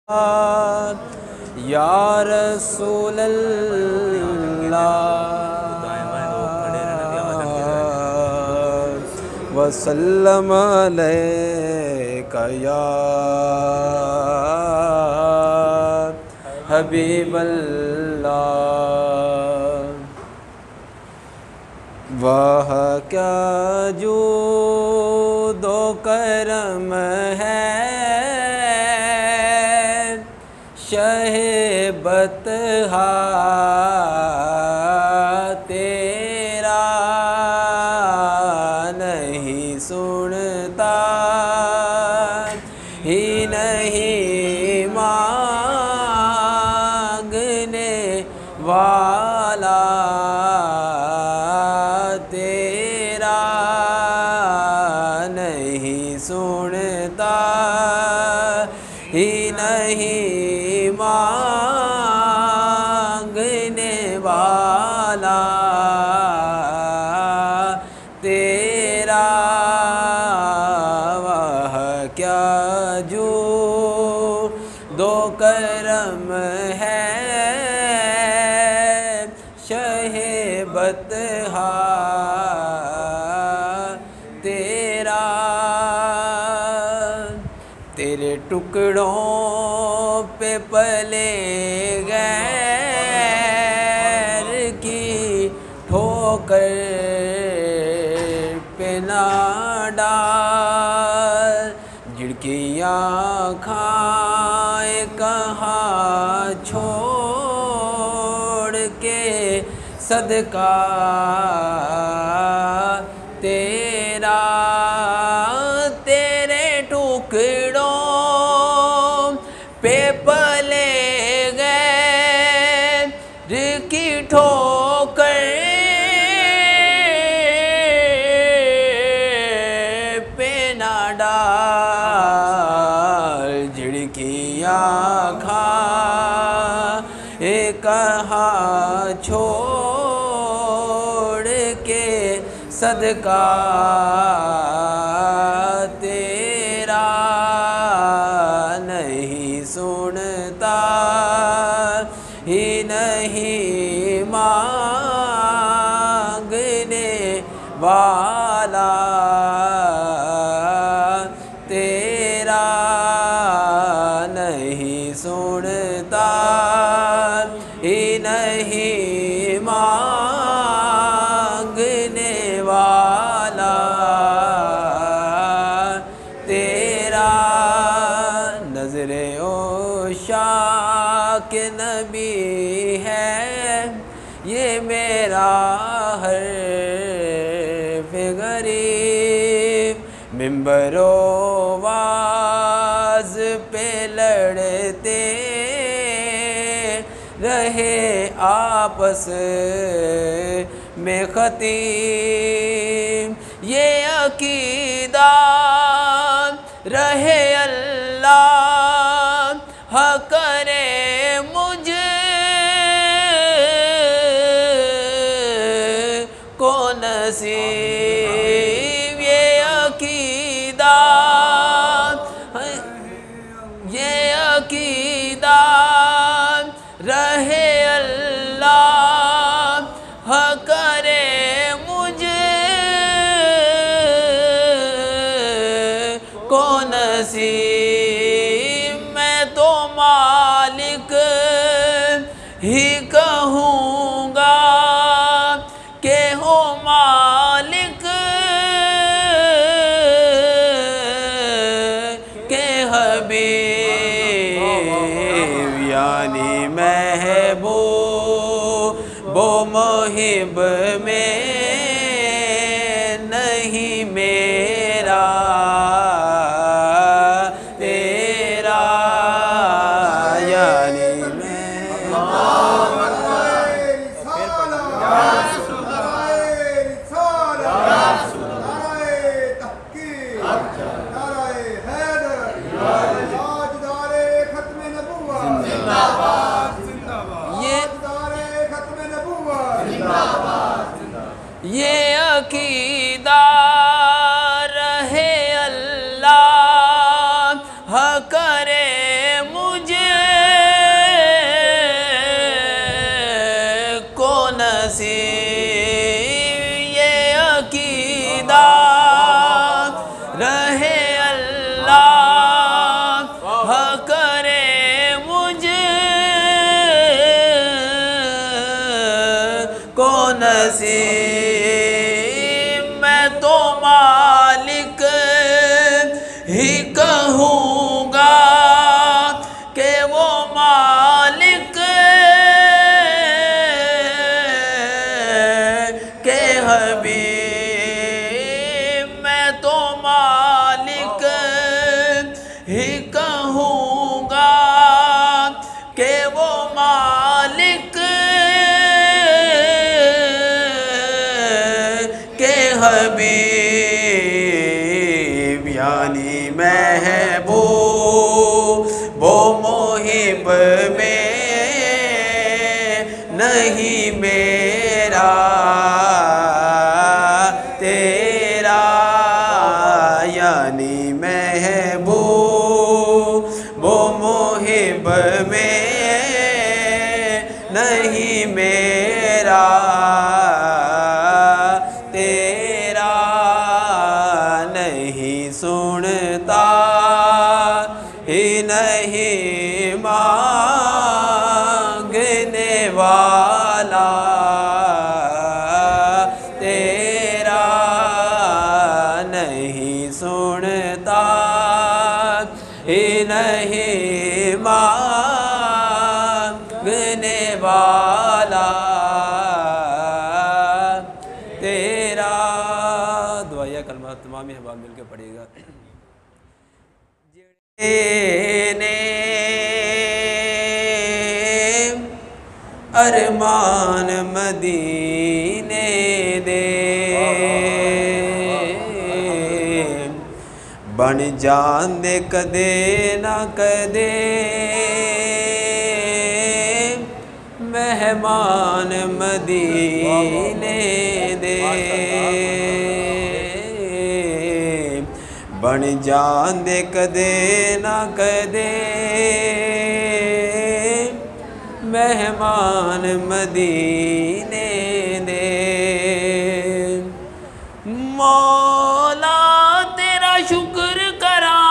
یا رسول اللہ وسلم علیک یا حبیب اللہ۔ وہ کیا جود و کرم ہے شہ بطحا تیرا نہیں سنتا ہی نہیں مانگنے والا تیرا نہیں سنتا ہی نہیں مانگنے والا تیرا۔ وہ کیا جود و کرم ہے شہ بطحا تیرا۔ تیرے ٹکڑوں پہ پلے غیر کی ٹھوکر پہ نہ ڈال، جھڑکیاں کھائے کہاں چھوڑ کے صدقہ تیرا۔ تیرے ٹکڑوں پہ پلے غیر کی ٹھوکر پہ نہ ڈال، جھڑکیاں کھائے کہاں چھوڑ کے صدقہ تیرا نہیں سنتا ہی نہیں مانگنے والا تیرا نہیں سنتا ہی نہیں مانگنے والا تیرا۔ نظر عشاق نبی ہے یہ میرا حرف غریب، منبر و واز پہ لڑتے رہے آپس میں خطیب، یہ عقیدہ رہے اللہ کرے مجھ کو نصیب، یہ عقیدہ رہے اللہ کرے مجھ کو نصیب۔ میں تو مالک ہی کہوں گا کہ ہو مالک کہ حبیب، یعنی محبوب و محب میں نہیں میرا تیرا، یعنی وسیع میں تو مالک ہی کہوں گا کہ وہ مالک کے حبیب میں تو مالک ہی کہوں گا کہ وہ مالک کے حبیب یعنی محبوب و محب میں نہیں میرا تیرا یعنی محبوب و محب میں نہیں میرا تیرا نہیں سنتا ہی نہیں مانگنے والا تیرا نہیں سنتا ہی نہیں مانگنے والا تیرا دعائیہ کلمہ تمام احباب مل کے پڑھے گا ارمان مدینے دے بن جان دے کدے نہ کدے مہمان مدینے دے بن جان دے کدے نہ کدے مہمان مدینے دے مولا تیرا شکر کراں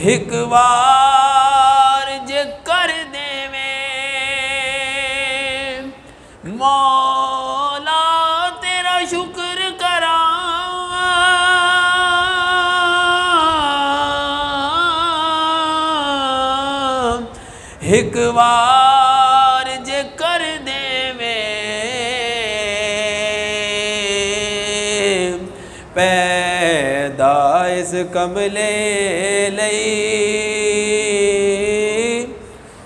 ایک بار جے کر دے مولا تیرا شکر کراں ایک بار جے کر دے پیدا اس کملے لئی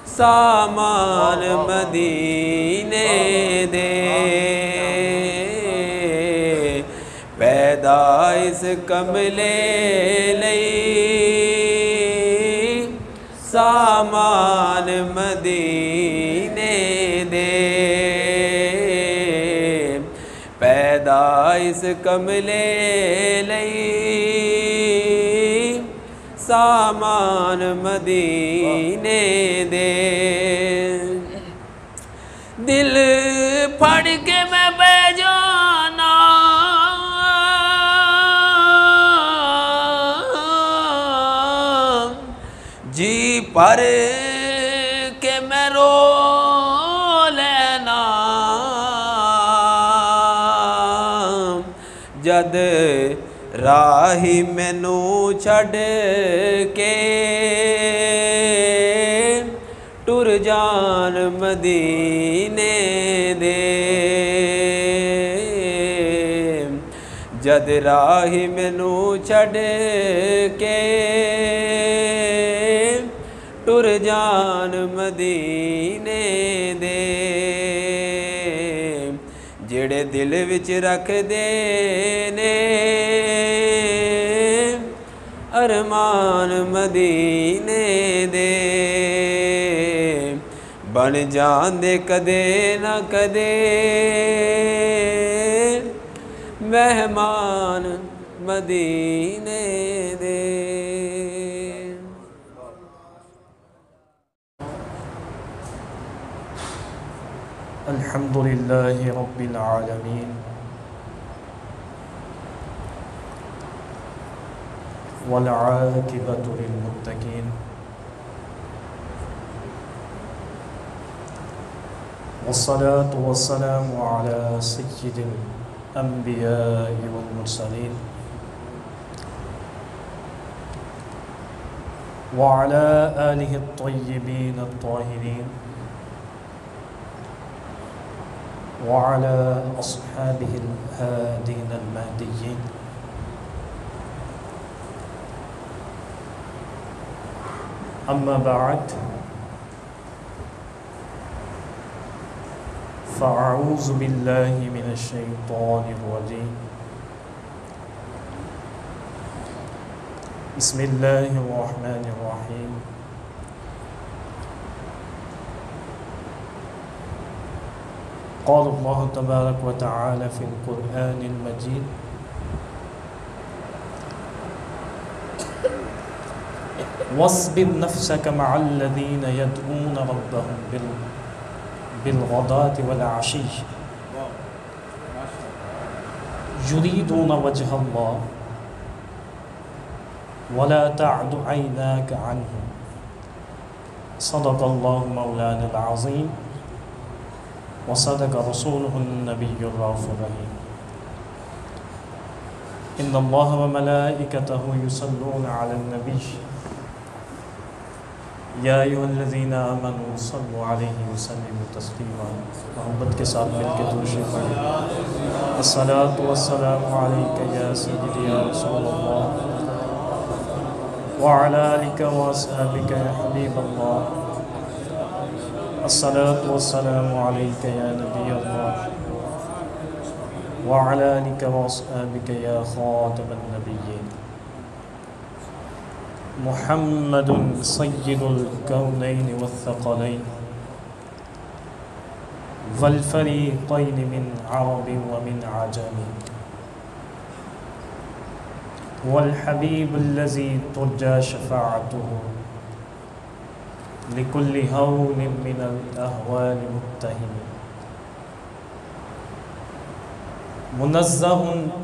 سامان مدینے دے پیدا اس کملے لئی سامان مدینے دے پیدا اس کملے لئی سامان مدینے دے دل پھڑ کے میں بے جانا جی پر کے میں رو لینا جد راہی مینوں چھڈ کے ٹر جان مدینے دے جد راہی مینوں چھڈ کے ٹر جان مدینے دے جڑے دل وچ رکھ دے نے ارمان مدینے دے بن جان دے کدے نہ کدے مہمان مدینے دے الحمد للہ رب العالمین والعاقبۃ للمتقین والصلاة والسلام على سيد الأنبياء والمرسلين وعلى آله الطيبين الطاهرين وعلى أصحابه الهادين المهديين. أما بعد، فأعوذ بالله من الشيطان الرجيم. بسم الله الرحمن الرحيم. قال الله تبارك وتعالى في القرآن المجيد: واصبر نفسك مع الذين يدعون ربهم بالغداة والعشي يريدون وجه الله ولا تعد عيناك عنهم صدق الله مولانا العظيم وصدق رسوله النبي الرؤوف الرحيم. إن الله وملائكته يصلون على النبي یا ایھا الذین آمنوا صلوا علیہ وسلموا تسلیما. محبت کے ساتھ مل کے درود شریف پڑھیں. الصلاۃ والسلام علیک یا سیدی یا رسول اللہ وعلی آلک واصحابک یا حبیب اللہ. الصلاۃ والسلام علیک یا نبی اللہ وعلی آلک واصحابک یا خاتم النبیین. محمد سید الکونین والثقلین والفریقین من عرب ومن عجم والحبیب الذی ترجى شفاعته لكل هون من الاہوال متهم منزہ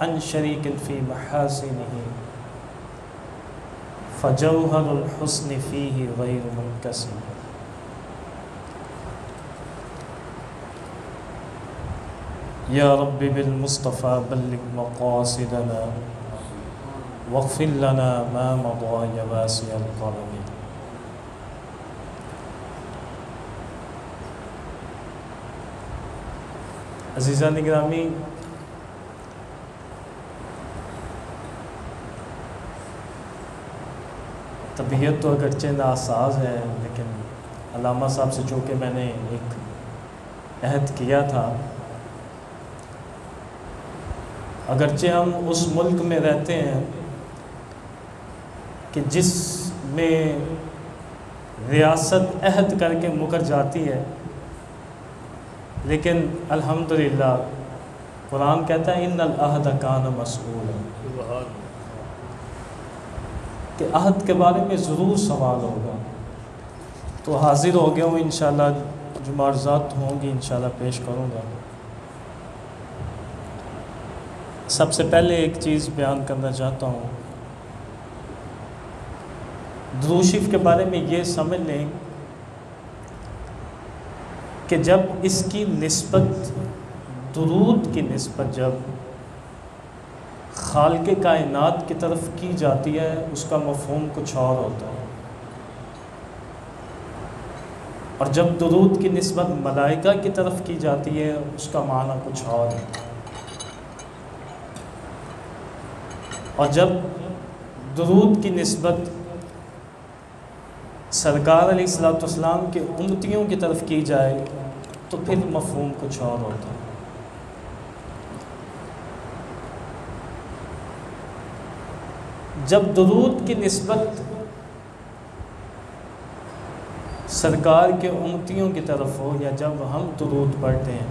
عن شریک فی محاسنه فجوہر الحسن فیہ غیر منقسم. یا رب بالمصطفى بلغ مقاصدنا واغفر لنا ما مضى یا واسع الکرم. عزیزان گرامی، طبیعت تو اگرچہ ناساز ہے، لیکن علامہ صاحب سے چونکہ میں نے ایک عہد کیا تھا، اگرچہ ہم اس ملک میں رہتے ہیں کہ جس میں ریاست عہد کر کے مکر جاتی ہے، لیکن الحمدللہ قرآن کہتا ہے ان العہد کان مسئولا، کہ عہد کے بارے میں ضرور سوال ہوگا. تو حاضر ہو گیا ہوں، انشاءاللہ جو معرضات ہوں گی انشاءاللہ پیش کروں گا. سب سے پہلے ایک چیز بیان کرنا چاہتا ہوں. درود شریف کے بارے میں یہ سمجھ لیں کہ جب اس کی نسبت، درود کی نسبت جب خالق کائنات کی طرف کی جاتی ہے، اس کا مفہوم کچھ اور ہوتا ہے، اور جب درود کی نسبت ملائکہ کی طرف کی جاتی ہے اس کا معنی کچھ اور ہے. اور جب درود کی نسبت سرکار علیہ الصلوۃ والسلام کے امتیوں کی طرف کی جائے تو پھر مفہوم کچھ اور ہوتا ہے. جب درود کی نسبت سرکار کے امتیوں کی طرف ہو یا جب ہم درود پڑھتے ہیں،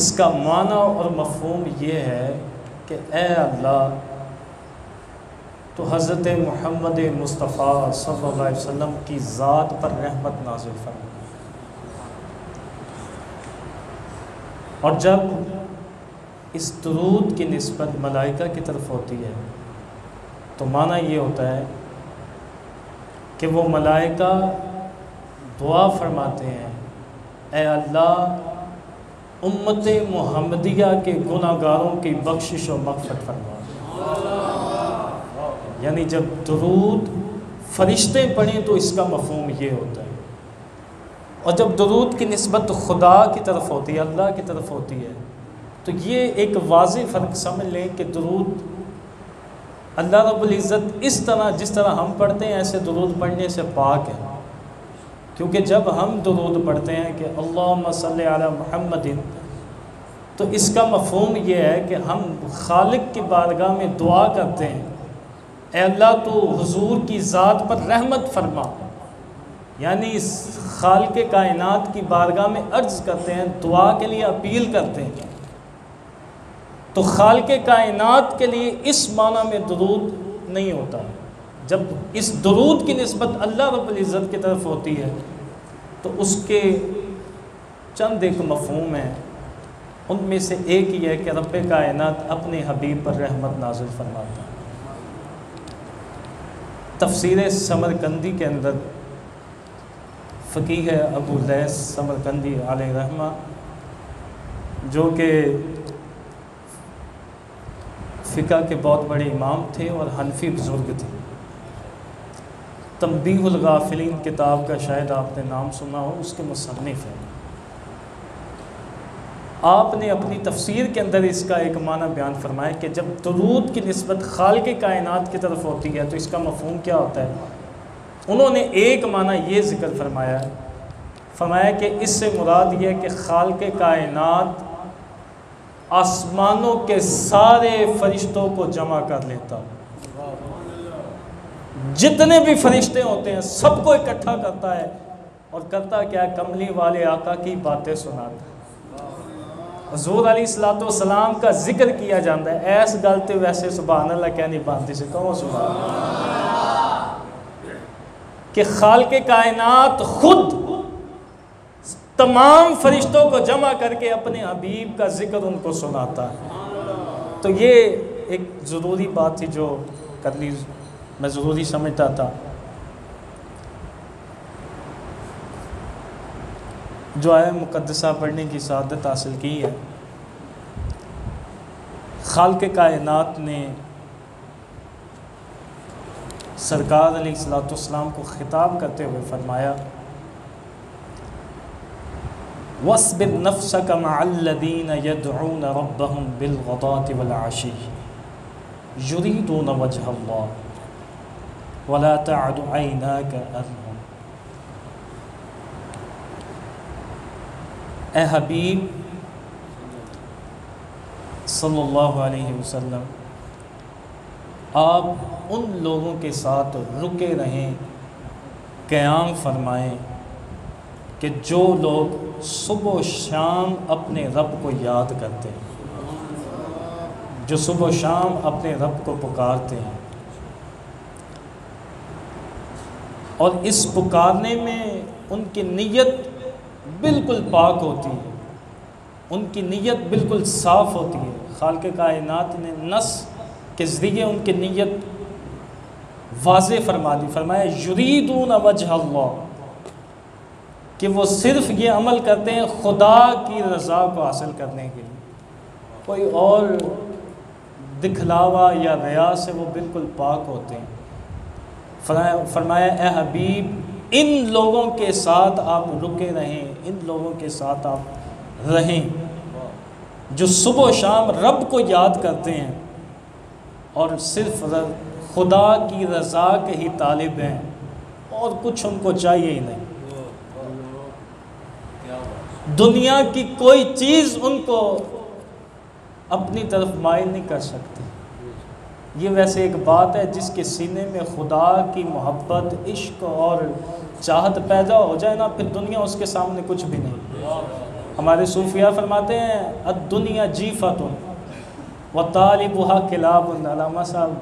اس کا معنی اور مفہوم یہ ہے کہ اے اللہ تو حضرت محمد مصطفیٰ صلی اللہ علیہ وسلم کی ذات پر رحمت نازل فرما. اور جب اس درود کی نسبت ملائکہ کی طرف ہوتی ہے تو معنی یہ ہوتا ہے کہ وہ ملائکہ دعا فرماتے ہیں اے اللہ امت محمدیہ کے گناہ گاروں کی بخشش و مغفرت فرما۔ یعنی جب درود فرشتے پڑھیں تو اس کا مفہوم یہ ہوتا ہے، اور جب درود کی نسبت خدا کی طرف ہوتی ہے، اللہ کی طرف ہوتی ہے، تو یہ ایک واضح فرق سمجھ لیں کہ درود اللہ رب العزت اس طرح جس طرح ہم پڑھتے ہیں ایسے درود پڑھنے سے پاک ہے، کیونکہ جب ہم درود پڑھتے ہیں کہ اللہم صلی علی محمد، تو اس کا مفہوم یہ ہے کہ ہم خالق کی بارگاہ میں دعا کرتے ہیں، اے اللہ تو حضور کی ذات پر رحمت فرما، یعنی اس خالق کائنات کی بارگاہ میں عرض کرتے ہیں، دعا کے لیے اپیل کرتے ہیں۔ تو خالق کائنات کے لیے اس معنی میں درود نہیں ہوتا، جب اس درود کی نسبت اللہ رب العزت کی طرف ہوتی ہے تو اس کے چند ایک مفہوم ہیں، ان میں سے ایک یہ ہے کہ رب کائنات اپنے حبیب پر رحمت نازل فرماتا ہے۔ تفسیر سمرقندی کے اندر فقیہ ابو لیث سمرقندی علیہ رحمہ، جو کہ فقہ کے بہت بڑے امام تھے اور حنفی بزرگ تھے، تنبیہ الغافلین کتاب کا شاید آپ نے نام سنا ہو، اس کے مصنف ہیں۔ آپ نے اپنی تفسیر کے اندر اس کا ایک معنی بیان فرمایا کہ جب درود کی نسبت خالق کائنات کی طرف ہوتی ہے تو اس کا مفہوم کیا ہوتا ہے۔ انہوں نے ایک معنی یہ ذکر فرمایا کہ اس سے مراد یہ ہے کہ خالق کائنات آسمانوں کے سارے فرشتوں کو جمع کر لیتا، جتنے بھی فرشتے ہوتے ہیں سب کو اکٹھا کرتا ہے، اور کرتا کیا ہے، کملی والے آقا کی باتیں سناتا ہے۔ حضور علیہ الصلوۃ والسلام کا ذکر کیا جاتا ہے، ایس گلتے ویسے سبحان اللہ کہنی باندھی سے کہو سبحان اللہ، کہ خالق کائنات خود تمام فرشتوں کو جمع کر کے اپنے حبیب کا ذکر ان کو سناتا ہے۔ تو یہ ایک ضروری بات تھی جو کر لی، میں ضروری سمجھتا تھا۔ جو آیہ مقدسہ پڑھنے کی سعادت حاصل کی ہے، خالق کائنات نے سرکار علیہ الصلوۃ والسلام کو خطاب کرتے ہوئے فرمایا، وَاصْبِرْ نَفْسَكَ مَعَ الَّذِينَ يَدْعُونَ رَبَّهُمْ بِالْغَدَاةِ وَالْعَشِيِّ يُرِيدُونَ وَجْهَ اللَّهِ وَلَا تَعْدُ عَيْنَاكَ عَنْهُمْ۔ اے حبیب صلی اللہ علیہ وسلم، آپ ان لوگوں کے ساتھ رکے رہیں، قیام فرمائیں کہ جو لوگ صبح و شام اپنے رب کو یاد کرتے ہیں، جو صبح و شام اپنے رب کو پکارتے ہیں، اور اس پکارنے میں ان کی نیت بالکل پاک ہوتی ہے، ان کی نیت بالکل صاف ہوتی ہے۔ خالق کائنات نے نص کے ذریعے ان کی نیت واضح فرما دی، فرمایا یریدون وجہ اللہ، کہ وہ صرف یہ عمل کرتے ہیں خدا کی رضا کو حاصل کرنے کے لیے، کوئی اور دکھلاوا یا ریا سے وہ بالکل پاک ہوتے ہیں۔ فرمایا اے حبیب ان لوگوں کے ساتھ آپ رکے رہیں، ان لوگوں کے ساتھ آپ رہیں جو صبح و شام رب کو یاد کرتے ہیں اور صرف خدا کی رضا کے ہی طالب ہیں، اور کچھ ان کو چاہیے ہی نہیں، دنیا کی کوئی چیز ان کو اپنی طرف مائل نہیں کر سکتی۔ یہ ویسے ایک بات ہے جس کے سینے میں خدا کی محبت، عشق اور چاہت پیدا ہو جائے نا، پھر دنیا اس کے سامنے کچھ بھی نہیں۔ ہمارے صوفیاء فرماتے ہیں الدنیا جیفۃ وطالبها کلاب۔ علامہ صاحب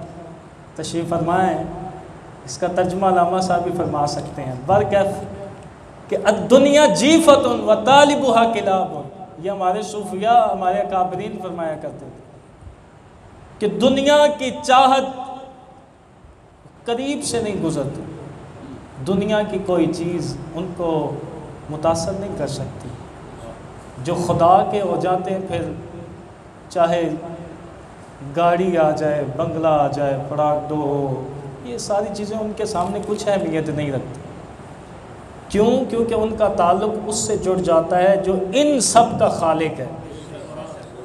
تشریف فرمائیں، اس کا ترجمہ علامہ صاحب بھی فرما سکتے ہیں، برکیف کہ الدنیا جیفۃ وطالبها کلاب۔ یہ ہمارے صوفیاء، ہمارے اکابرین فرمایا کرتے تھے کہ دنیا کی چاہت قریب سے نہیں گزرتی، دنیا کی کوئی چیز ان کو متاثر نہیں کر سکتی۔ جو خدا کے ہو جاتے ہیں پھر چاہے گاڑی آ جائے، بنگلہ آ جائے، پراڈو ہو، یہ ساری چیزیں ان کے سامنے کچھ اہمیت نہیں رکھتی۔ کیوں؟ کیونکہ ان کا تعلق اس سے جڑ جاتا ہے جو ان سب کا خالق ہے۔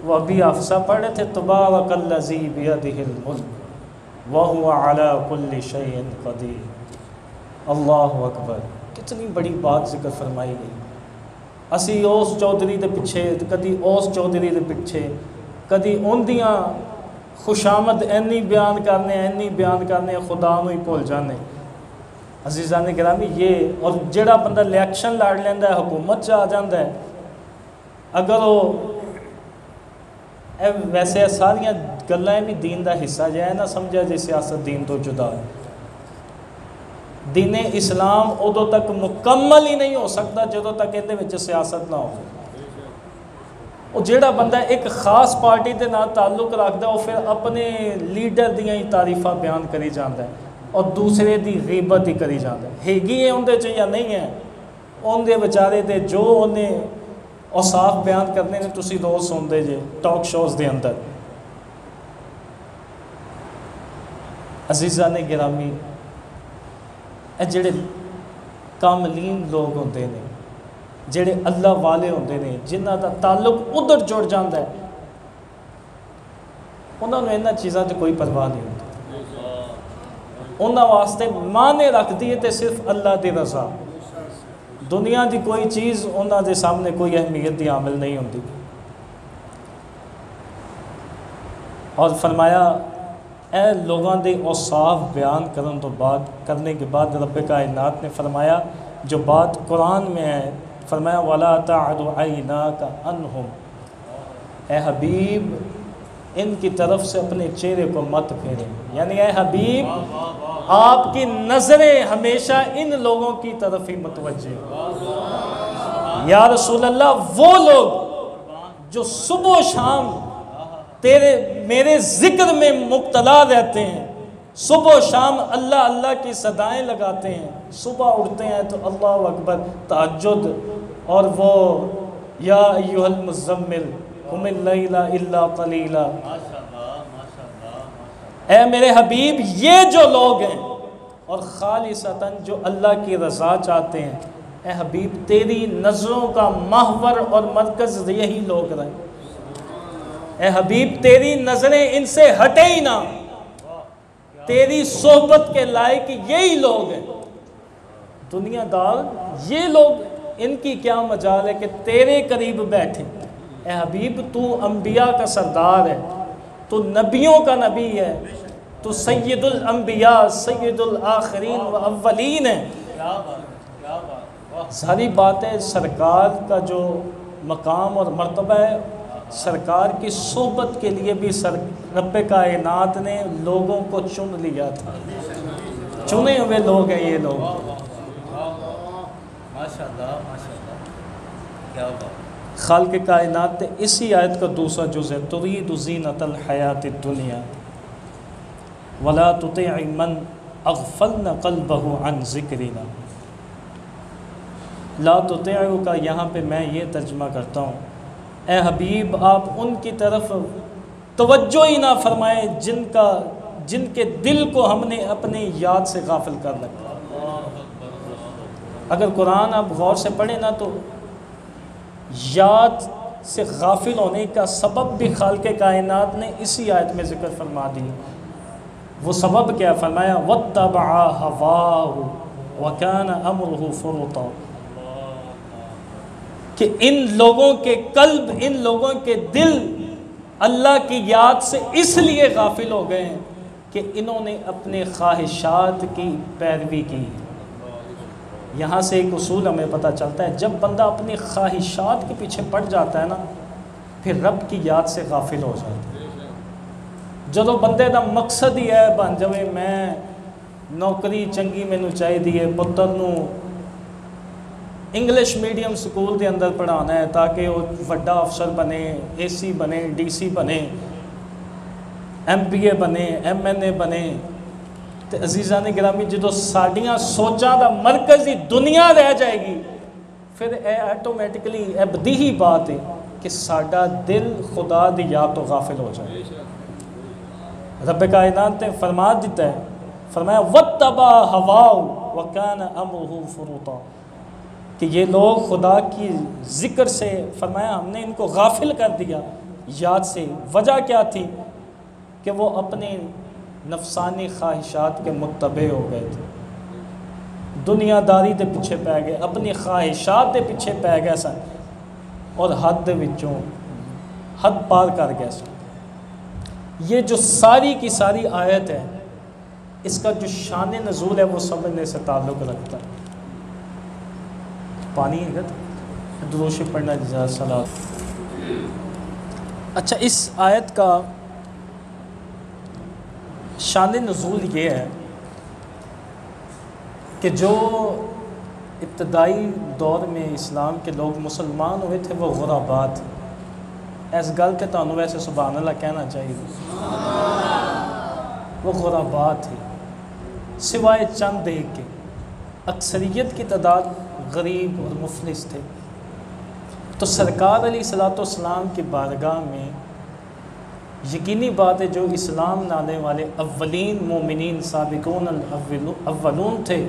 وہ ابھی حفصہ پڑھ رہے تھے، تبارک الذی بیدہ الملک وہو علی کل شیء قدیر۔ اللہ اکبر، کتنی بڑی بات ذکر فرمائی گئی۔ اسی اس چودھری دے پیچھے، کدی اس چودھری دے پیچھے، کدی ان دیاں خوشامد اینی بیان کرنے خدا نو ہی بھول جانے۔ عزیزان گرامی، یہ اور جڑا بندہ الیکشن لڑ لیندہ ہے، حکومت چ آ جاندہ ہے، اگر وہ ویسے ساریاں گلاں بھی دین دا حصہ جائے نہ سمجھا جی سیاست دین تو جدا ہے۔ دین اسلام ادو تک مکمل ہی نہیں ہو سکتا جدو تک اندے وچ سیاست نہ ہو۔ وہ جیڑا بندہ ایک خاص پارٹی دے نال تعلق رکھدا ہے، وہ پھر اپنے لیڈر دیاں ہی تعریفاں بیان کری جاندا ہے اور دوسرے دی غیبت ہی کری جاندا ہے۔ ہیگی ہے اندے چ یا نہیں ہے، اندے بیچارے دے جو انہیں اوصاف بیان کرنے نے تسی روز سن دے جے ٹاک شوز دے اندر۔ عزیزان گرامی، اے جڑے کاملین لوگ ہوندے نے، جڑے اللہ والے ہوندے نے، جنہ دا تعلق ادھر جڑ جاندہ ہے، انہوں نے انہاں چیزاں تے کوئی پرواہ نہیں ہوتی۔ انہاں واسطے مانے رکھ دیئے تے صرف اللہ دی رضا، دنیا دی کوئی چیز انہاں دے سامنے کوئی اہمیت دی عامل نہیں ہوتی۔ اور فرمایا اے لوگاں دے اوصاف بیان کرنے کے بعد رب کائنات نے فرمایا جو بات قرآن میں ہے، فرمایا وَلَا تَعْدُ عَيْنَاكَ عَنْهُمْ، اے حبیب ان کی طرف سے اپنے چہرے کو مت پھیریں، یعنی اے حبیب آپ کی نظریں ہمیشہ ان لوگوں کی طرف ہی متوجہ ہیں۔ یا رسول اللہ، وہ لوگ جو صبح و شام میرے ذکر میں مبتلا رہتے ہیں، صبح و شام اللہ اللہ کی صدائیں لگاتے ہیں، صبح اٹھتے ہیں تو اللہ اکبر تہجد، اور وہ یا ایھا المزمل قم اللیل الا قلیلا، اے میرے حبیب یہ جو لوگ ہیں اور خالصتاً جو اللہ کی رضا چاہتے ہیں، اے حبیب تیری نظروں کا محور اور مرکز یہی لوگ رہیں، اے حبیب تیری نظریں ان سے ہٹے ہی نہ، تیری صحبت کے لائق یہی لوگ ہیں۔ دنیا دار یہ لوگ، ان کی کیا مجال ہے کہ تیرے قریب بیٹھیں۔ اے حبیب تو انبیاء کا سردار ہے، تو نبیوں کا نبی ہے، تو سید الانبیاء سید الآخرین و اولین ہے۔ ساری باتیں سرکار کا جو مقام اور مرتبہ ہے، سرکار کی صحبت کے لیے بھی رب کائنات نے لوگوں کو چن لیا تھا، چنے ہوئے لوگ ہیں یہ لوگ۔ خالق کائنات نے اسی آیت کا دوسرا جز ہے، ترید زینت الحیات الدنیا ولا تطع من اغفلنا قلبہ عن ذکرنا۔ لا تطیعو کا یہاں پہ میں یہ ترجمہ کرتا ہوں، اے حبیب آپ ان کی طرف توجہ ہی نہ فرمائیں جن کے دل کو ہم نے اپنی یاد سے غافل کر رکھا۔ اگر قرآن آپ غور سے پڑھیں نا تو یاد سے غافل ہونے کا سبب بھی خالق کائنات نے اسی آیت میں ذکر فرما دی۔ وہ سبب کیا فرمایا؟ وَاتَّبَعَ هَوَاهُ وَكَانَ أَمْرُهُ فُرُطًا، کہ ان لوگوں کے قلب، ان لوگوں کے دل اللہ کی یاد سے اس لیے غافل ہو گئے ہیں کہ انہوں نے اپنے خواہشات کی پیروی کی۔ یہاں سے ایک اصول ہمیں پتہ چلتا ہے، جب بندہ اپنی خواہشات کے پیچھے پڑ جاتا ہے نا، پھر رب کی یاد سے غافل ہو جاتا ہے۔ جدو بندے دا مقصد ہی ہے بن جوے میں نوکری چنگی مینوں چاہیے ہے، پتر نو انگلش میڈیم سکول دے اندر پڑھانا ہے تاکہ وہ وڈا افسر بنے، اے سی بنے، ڈی سی بنے، ایم پی اے بنے، ایم این اے بنے۔ تو عزیزان گرامی جدو ساڈیاں سوچاں دا مرکز ہی دنیا رہ جائے گی، پھر آٹومیٹکلی بدیہی بات ہے کہ ساڈا دل خدا دی یاد تو غافل ہو جائے. رب کائنات نے فرما دیتا ہے، فرمایا وَاتَّبَعَ هَوَاهُ وَكَانَ أَمْرُهُ فُرُطًا، کہ یہ لوگ خدا کی ذکر سے، فرمایا ہم نے ان کو غافل کر دیا یاد سے. وجہ کیا تھی؟ کہ وہ اپنے نفسانی خواہشات کے متبع ہو گئے تھے، دنیا داری دے پیچھے پہ گئے، اپنی خواہشات دے پیچھے پہ گئے سن اور حد دے وچوں حد پار کر گئے سن. یہ جو ساری کی ساری آیت ہے، اس کا جو شان نزول ہے وہ سمجھنے سے تعلق رکھتا ہے. پانی ہے گا دروش پڑھنا جزا صلاۃ. اچھا، اس آیت کا شان نزول یہ ہے کہ جو ابتدائی دور میں اسلام کے لوگ مسلمان ہوئے تھے وہ غربا تھے. اس گل تے تانوں ویسے سبحان اللہ کہنا چاہیے. وہ غربا تھے سوائے چند ایک کے، اکثریت کی تعداد غریب اور مفلس تھے. تو سرکار علیہ الصلوۃ والسلام کی بارگاہ میں یقینی بات ہے جو اسلام لانے والے اولین مومنین سابقون الاولون تھے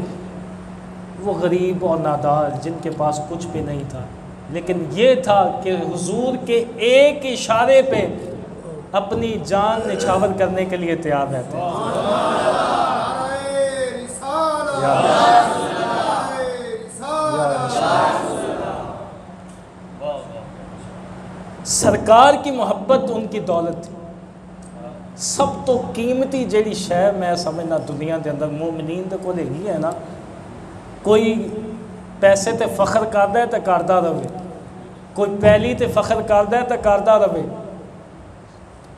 وہ غریب اور نادار، جن کے پاس کچھ بھی نہیں تھا، لیکن یہ تھا کہ حضور کے ایک اشارے پہ اپنی جان نچھاور کرنے کے لیے تیار رہتے ہیں. سرکار کی محبت ان کی دولت تھی. سب تو قیمتی جیڑی شے میں سمجھنا دنیا دے اندر مومنین دے کول ہی ہے نا. کوئی پیسے تے فخر کردا ہے تے کردا رہے، کوئی پہلی تے فخر کردا ہے تے کردا رہے.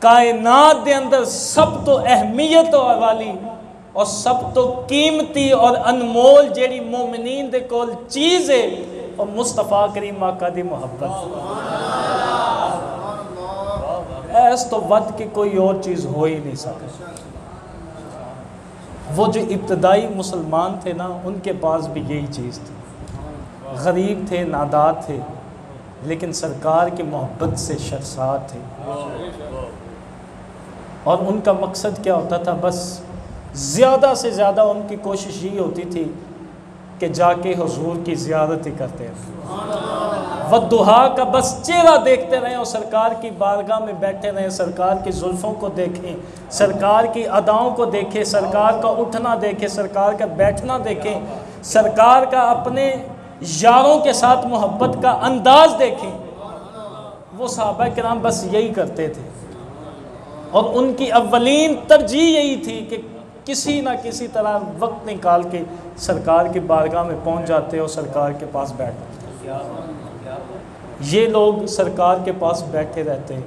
کائنات دے اندر سب تو اہمیت والی اور سب تو قیمتی اور انمول جیڑی مومنین دے کول چیز ہے اور مصطفیٰ کریم آقا دی محبت. ایس تو ود کی کوئی اور چیز ہو ہی نہیں سکتی. وہ جو ابتدائی مسلمان تھے نا ان کے پاس بھی یہی چیز تھی. غریب تھے، نادار تھے، لیکن سرکار کی محبت سے شرساد تھے. اور ان کا مقصد کیا ہوتا تھا؟ بس زیادہ سے زیادہ ان کی کوشش یہ ہوتی تھی کہ جا کے حضور کی زیارت ہی کرتے ہیں. والضحیٰ کا بس چہرہ دیکھتے رہیں اور سرکار کی بارگاہ میں بیٹھے رہیں، سرکار کی زلفوں کو دیکھیں، سرکار کی اداؤں کو دیکھیں، سرکار کا اٹھنا دیکھیں، سرکار کا بیٹھنا دیکھیں، سرکار کا اپنے یاروں کے ساتھ محبت کا انداز دیکھیں. وہ صحابہ کرام بس یہی کرتے تھے اور ان کی اولین ترجیح یہی تھی کہ کسی نہ کسی طرح وقت نکال کے سرکار کی بارگاہ میں پہنچ جاتے اور سرکار کے پاس بیٹھتے. یہ لوگ سرکار کے پاس بیٹھے رہتے.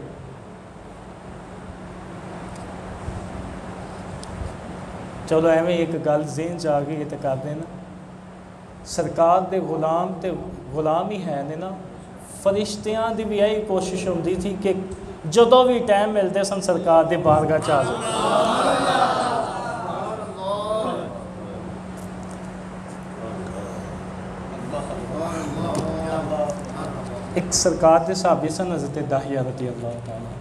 چلو ایویں ایک گل ذہن چ آ گئی تو کر دینا. سرکار دے غلام تے غلام ہی ہے نے نا. فرشتیاں دی بھی یہی کوشش ہوتی تھی کہ جدوں بھی ٹائم ملتے سن سرکار دے بارگاہ چ آ جائے. ایک سرکار دے صحابی سن حضرت داہیہ رضی اللہ تعالیٰ.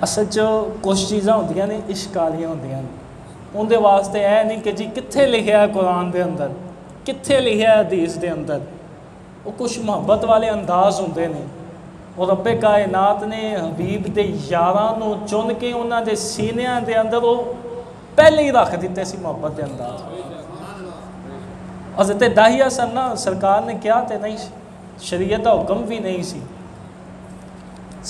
اصل چ کچھ چیزاں ہوندیاں نے عشق والیاں ہوندیاں نے. ان دے واسطے اے نہیں کہ جی کتھے لکھیا ہے قرآن دے اندر، کتھے لکھیا ہے حدیث دے اندر. وہ کچھ محبت والے انداز ہوندے نے اور رب کائنات نے حبیب دے یاراں نو چن کے انہاں دے سینیاں دے اندر وہ پہلے ہی رکھ دیتے سی محبت دے انداز. حضرت داہیہ سن نا سرکار نے کیا تے نہیں شریعت کا حکم بھی نہیں سی.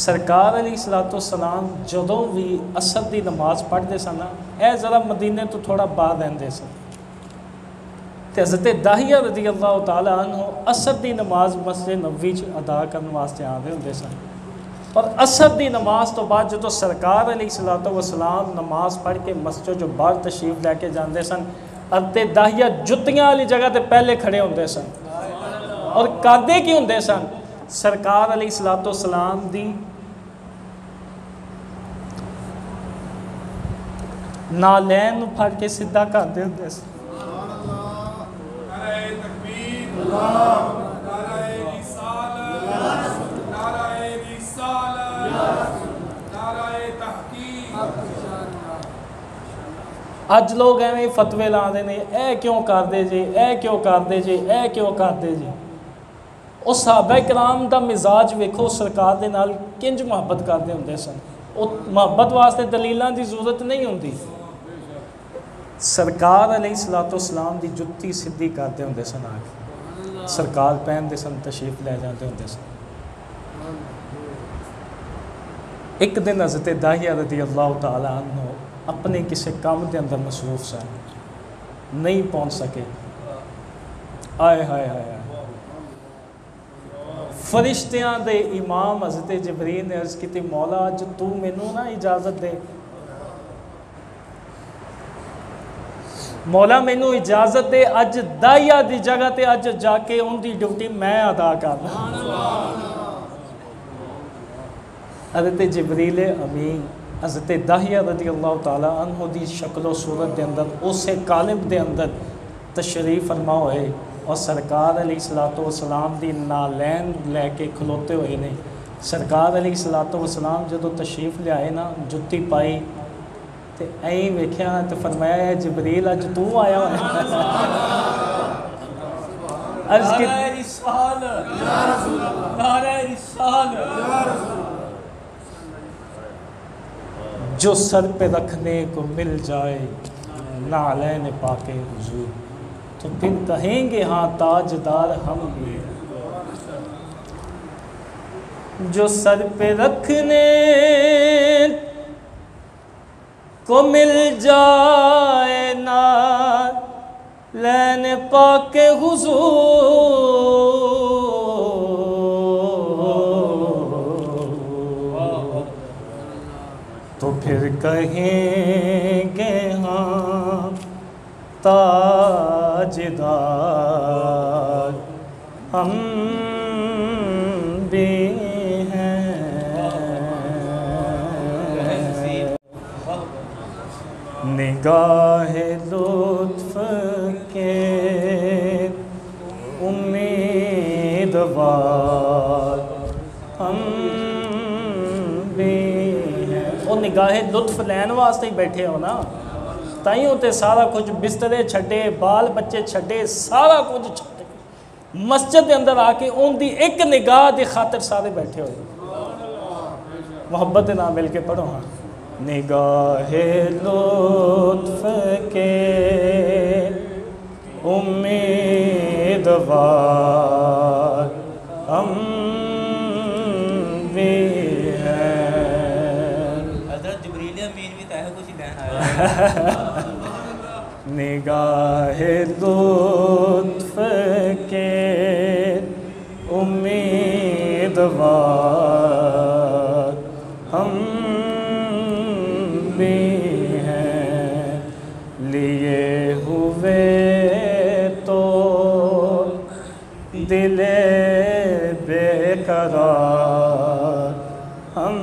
سرکار علیہ الصلوۃ والسلام جدوں بھی عصر دی نماز پڑھتے سن نا اے ذرا مدینے تو تھوڑا باہر رہندے سن تے حضرت داہیہ رضی اللہ تعالیٰ عنہ عصر دی نماز مسجد نبوی چ ادا کرنے واسطے آندے ہوندے سن. اور عصر دی نماز تو بعد جدوں سرکار علیہ الصلوۃ والسلام نماز پڑھ کے مسجد جو باہر تشریف لے کے جاندے سن حضرت داہیہ جتیاں والی جگہ تے پہلے کھڑے ہوندے سن. اور کردے کی ہوندے سن؟ سرکار علیہ الصلوۃ والسلام دی نالین پھڑ کے سیدھا کردے ہوندے سن. اج لوگ ایویں فتوے لاندے نے اے کیوں کردے جی اے کیوں کردے جی اے کیوں کردے جی وہ صحابہ کرام دا مزاج ویکھو سرکار دے نال کنج محبت کردے ہوندے سن وہ محبت واسطے دلیلاں دی ضرورت نہیں ہوندی سرکار علیہ الصلوۃ والسلام دی جُتی سدھی کردے ہوندے سن آ کے سرکار پہندے سن تشریف لے جاندے ہوندے سن ایک دن حضرت داہیہ رضی اللہ تعالی عنہ اپنے کسی کام دے اندر مصروف سن نہیں پہنچ سکے آئے ہائے ہائے فرشتیاں دے امام حضرت جبریل نے عرض کی مولا اج تو مینوں نا اجازت دے مولا مینوں اجازت دے اج داہیہ دی جگہ تے اج جا کے ان دی ڈیوٹی میں ادا کرنا حضرت جبریل امین حضرت داہیہ رضی اللہ تعالیٰ عنہ دی شکل و صورت دے اندر اسے قالب دے اندر تشریف فرما ہوئے اور سرکار علیہ الصلوۃ والسلام دی نالین لے کے کھلوتے ہوئے نے سرکار علیہ الصلوۃ والسلام جدو تشریف لے آئے نا جُتی پائی تے ایਂ ویکھیا تے فرمایا ہے جبریل اج تو آیا ہوا عرض کی نعرہ رسالت یا رسول اللہ نعرہ رسالت جو سر پہ رکھنے کو مل جائے نعلین پاک حضور تو پھر کہیں گے ہاں تاجدار ہم بھی جو سر پہ رکھنے کو مل جائے نعلین پاک حضور تو پھر کہیں گے ہاں تاجدار ہم بھی ہیں نگاہ لطف کے امیدوار ہم بھی وہ نگاہ لطف لین واسطے ہی بیٹھے ہو نا تائیوں تے سارا کچھ بسترے چھڈے بال بچے چھڈے سارا کچھ چھڈے مسجد دے اندر آ کے ان دی ایک نگاہ دی خاطر سارے بیٹھے ہوئے محبت دے نام مل کے پڑھو ہاں نگاہ لطف کے امیدوار ہم بھی نگاہ لطف کے امیدوار ہم بھی ہیں لیے ہوئے تو دل بے قرار ہم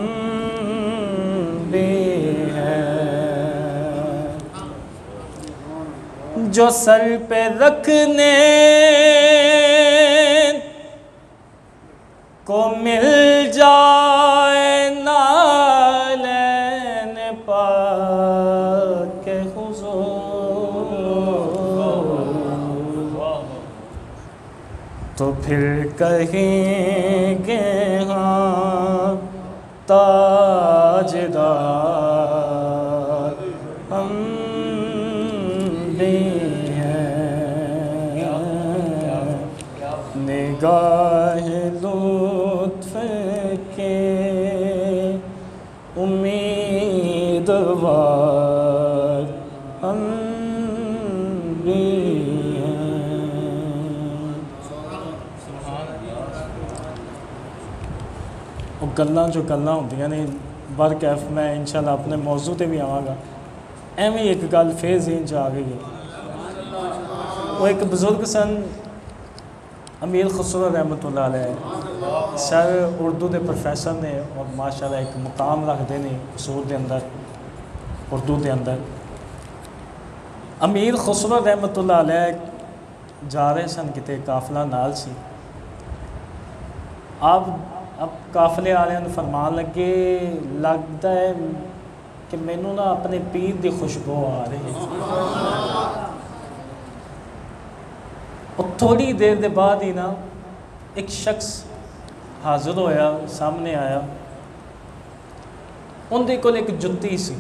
جو سر پہ رکھنے کو مل جائے نالین پاک حضور تو پھر کہیں گے ہاں تاجدار ہم نگاہ لطف کے امیدوار ہم بھی ہیں وہ گلاں جو گلاں ہوندیاں نے برکیف میں انشاءاللہ اپنے موضوع تے بھی آواں گا ایویں ایک گل پھر ذہن چ آ گئی ہے وہ ایک بزرگ سن امیر خسرو رحمۃ اللہ علیہ سر اردو دے پروفیسر نے اور ماشاءاللہ ایک مقام رکھتے ہیں اصول دے اندر اردو دے اندر امیر خسرو رحمۃ اللہ علیہ جا رہے سن کتے قافلہ نال سی. اب قافلے والے نے فرمان لگے لگتا ہے کہ مینوں نا اپنے پیر دی خوشبو آ رہی ہے. اور تھوڑی دیر دے بعد ہی نا ایک شخص حاضر ہویا, سامنے آیا. ان دے کول ایک جُتی سی.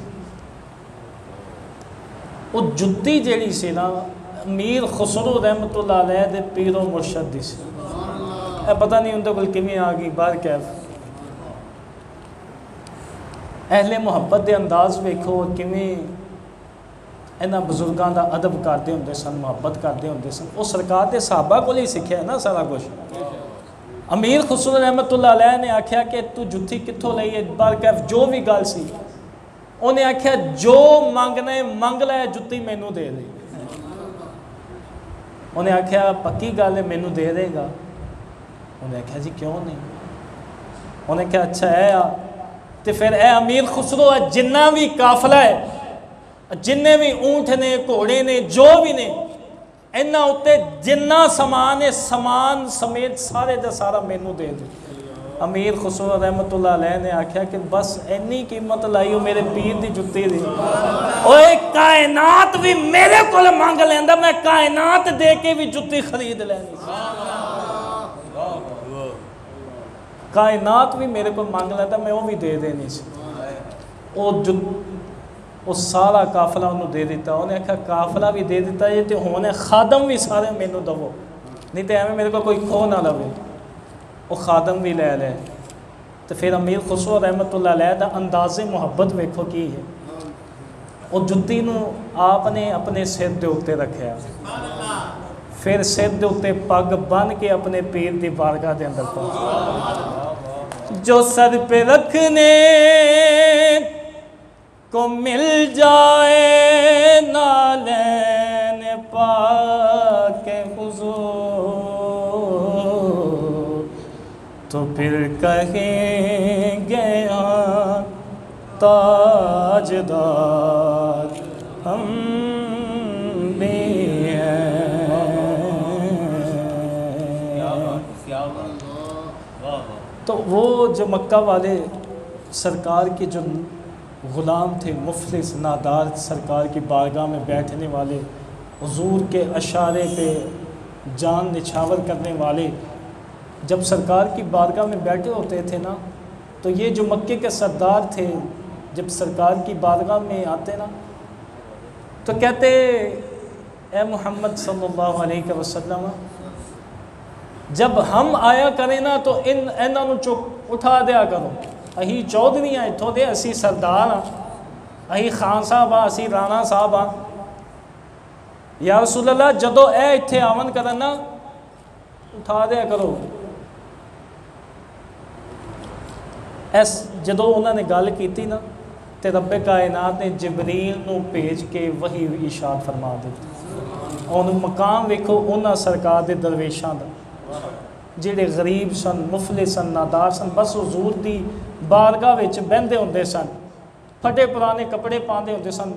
وہ جُتی جیڑی سی نا امیر خسرو رحمت اللہ علیہ دے پیر و مرشد دی سی. پتہ نہیں ان دے کول کیویں آ گئی باہر. کیف اہل محبت دے انداز ویکھو کیویں انہاں بزرگاں دا ادب کردے ہوندے سن, محبت کردے ہوندے سن. وہ سرکار دے صحابہ کول ہی سکھیا ہے نا سارا کچھ. امیر خسرو رحمت اللہ علیہ نے آکھیا کہ تو جُتی کتھوں لئی ہے باہر. کیف جو بھی گل سی انہیں آکھیا جو منگنے منگ لے جُتی مینوں دے دے. انہیں آکھیا پکی گل ہے مینوں دے دے گا. انہیں آکھیا جی کیوں نہیں. انہیں کہا اچھا ہے تو پھر اے امیر خسرو جنہ بھی قافلہ ہے, جننے بھی اونٹ نے گھوڑے نے جو بھی نے, انہاں اُتے جنہ سامان ہے سامان سمیت سارے دا سارا مینوں دے دے. امیر خسرو رحمت اللہ علیہ نے آکھیا کہ بس اینی قیمت لائی ہو میرے پیر دی جُتی دی. اوے کائنات بھی میرے کول مانگ لیندا, میں کائنات دے کے بھی جُتی خرید لینی. کائنات بھی میرے کو مانگ لیتا میں وہ بھی دے دینی سی. وہ سارا قافلہ انہوں دے دیتا. انہیں آکھا قافلہ بھی دے دیتا ہے تو ہونے خادم بھی سارے مینوں دو, نہیں تو ایویں میرے کو کوئی کھو نہ لوے. وہ خادم بھی لے لے. تو پھر امیر خسرو رحمت اللہ علیہ دا انداز محبت ویکھو کی ہے. وہ جُتی نو آپ نے اپنے سر دے اوتے رکھیا, پھر سر دے اوتے پگ بن کے اپنے پیر دی بارگاہ دے اندر پہنچا. جو سر پہ رکھنے کو مل جائے نالین پاک حضور, تو پھر کہیں گے ہاں تاجدار ہم بھی ہیں. تو وہ جو مکہ والے سرکار کے جو غلام تھے, مفلس نادار, سرکار کی بارگاہ میں بیٹھنے والے, حضور کے اشارے پہ جان نچھاور کرنے والے, جب سرکار کی بارگاہ میں بیٹھے ہوتے تھے نا تو یہ جو مکے کے سردار تھے جب سرکار کی بارگاہ میں آتے نا تو کہتے اے محمد صلی اللہ علیہ وسلم جب ہم آیا کریں نا تو انہوں چک اٹھا دیا کرو. اہی چودھری ہیں اتھوں دے, اسی سردار ہاں, اہی خان صاحب ہاں, اسی رانا صاحب ہاں. یا رسول اللہ جدو اے اتھے آون کرن نا اٹھا دیا کرو. ایس جدو انہوں نے گل کیتی نا تے رب کائنات نے جبریل نو بھیج کے وحی ارشاد فرما دیتی. اور مقام ویکھو انہاں سرکار دے درویشاں دا جڑے غریب سن, مفلس سن, نادار سن, بس حضور دی بارگاہ وچ بہندے ہوندے سن, پھٹے پرانے کپڑے پاندے ہوندے سن.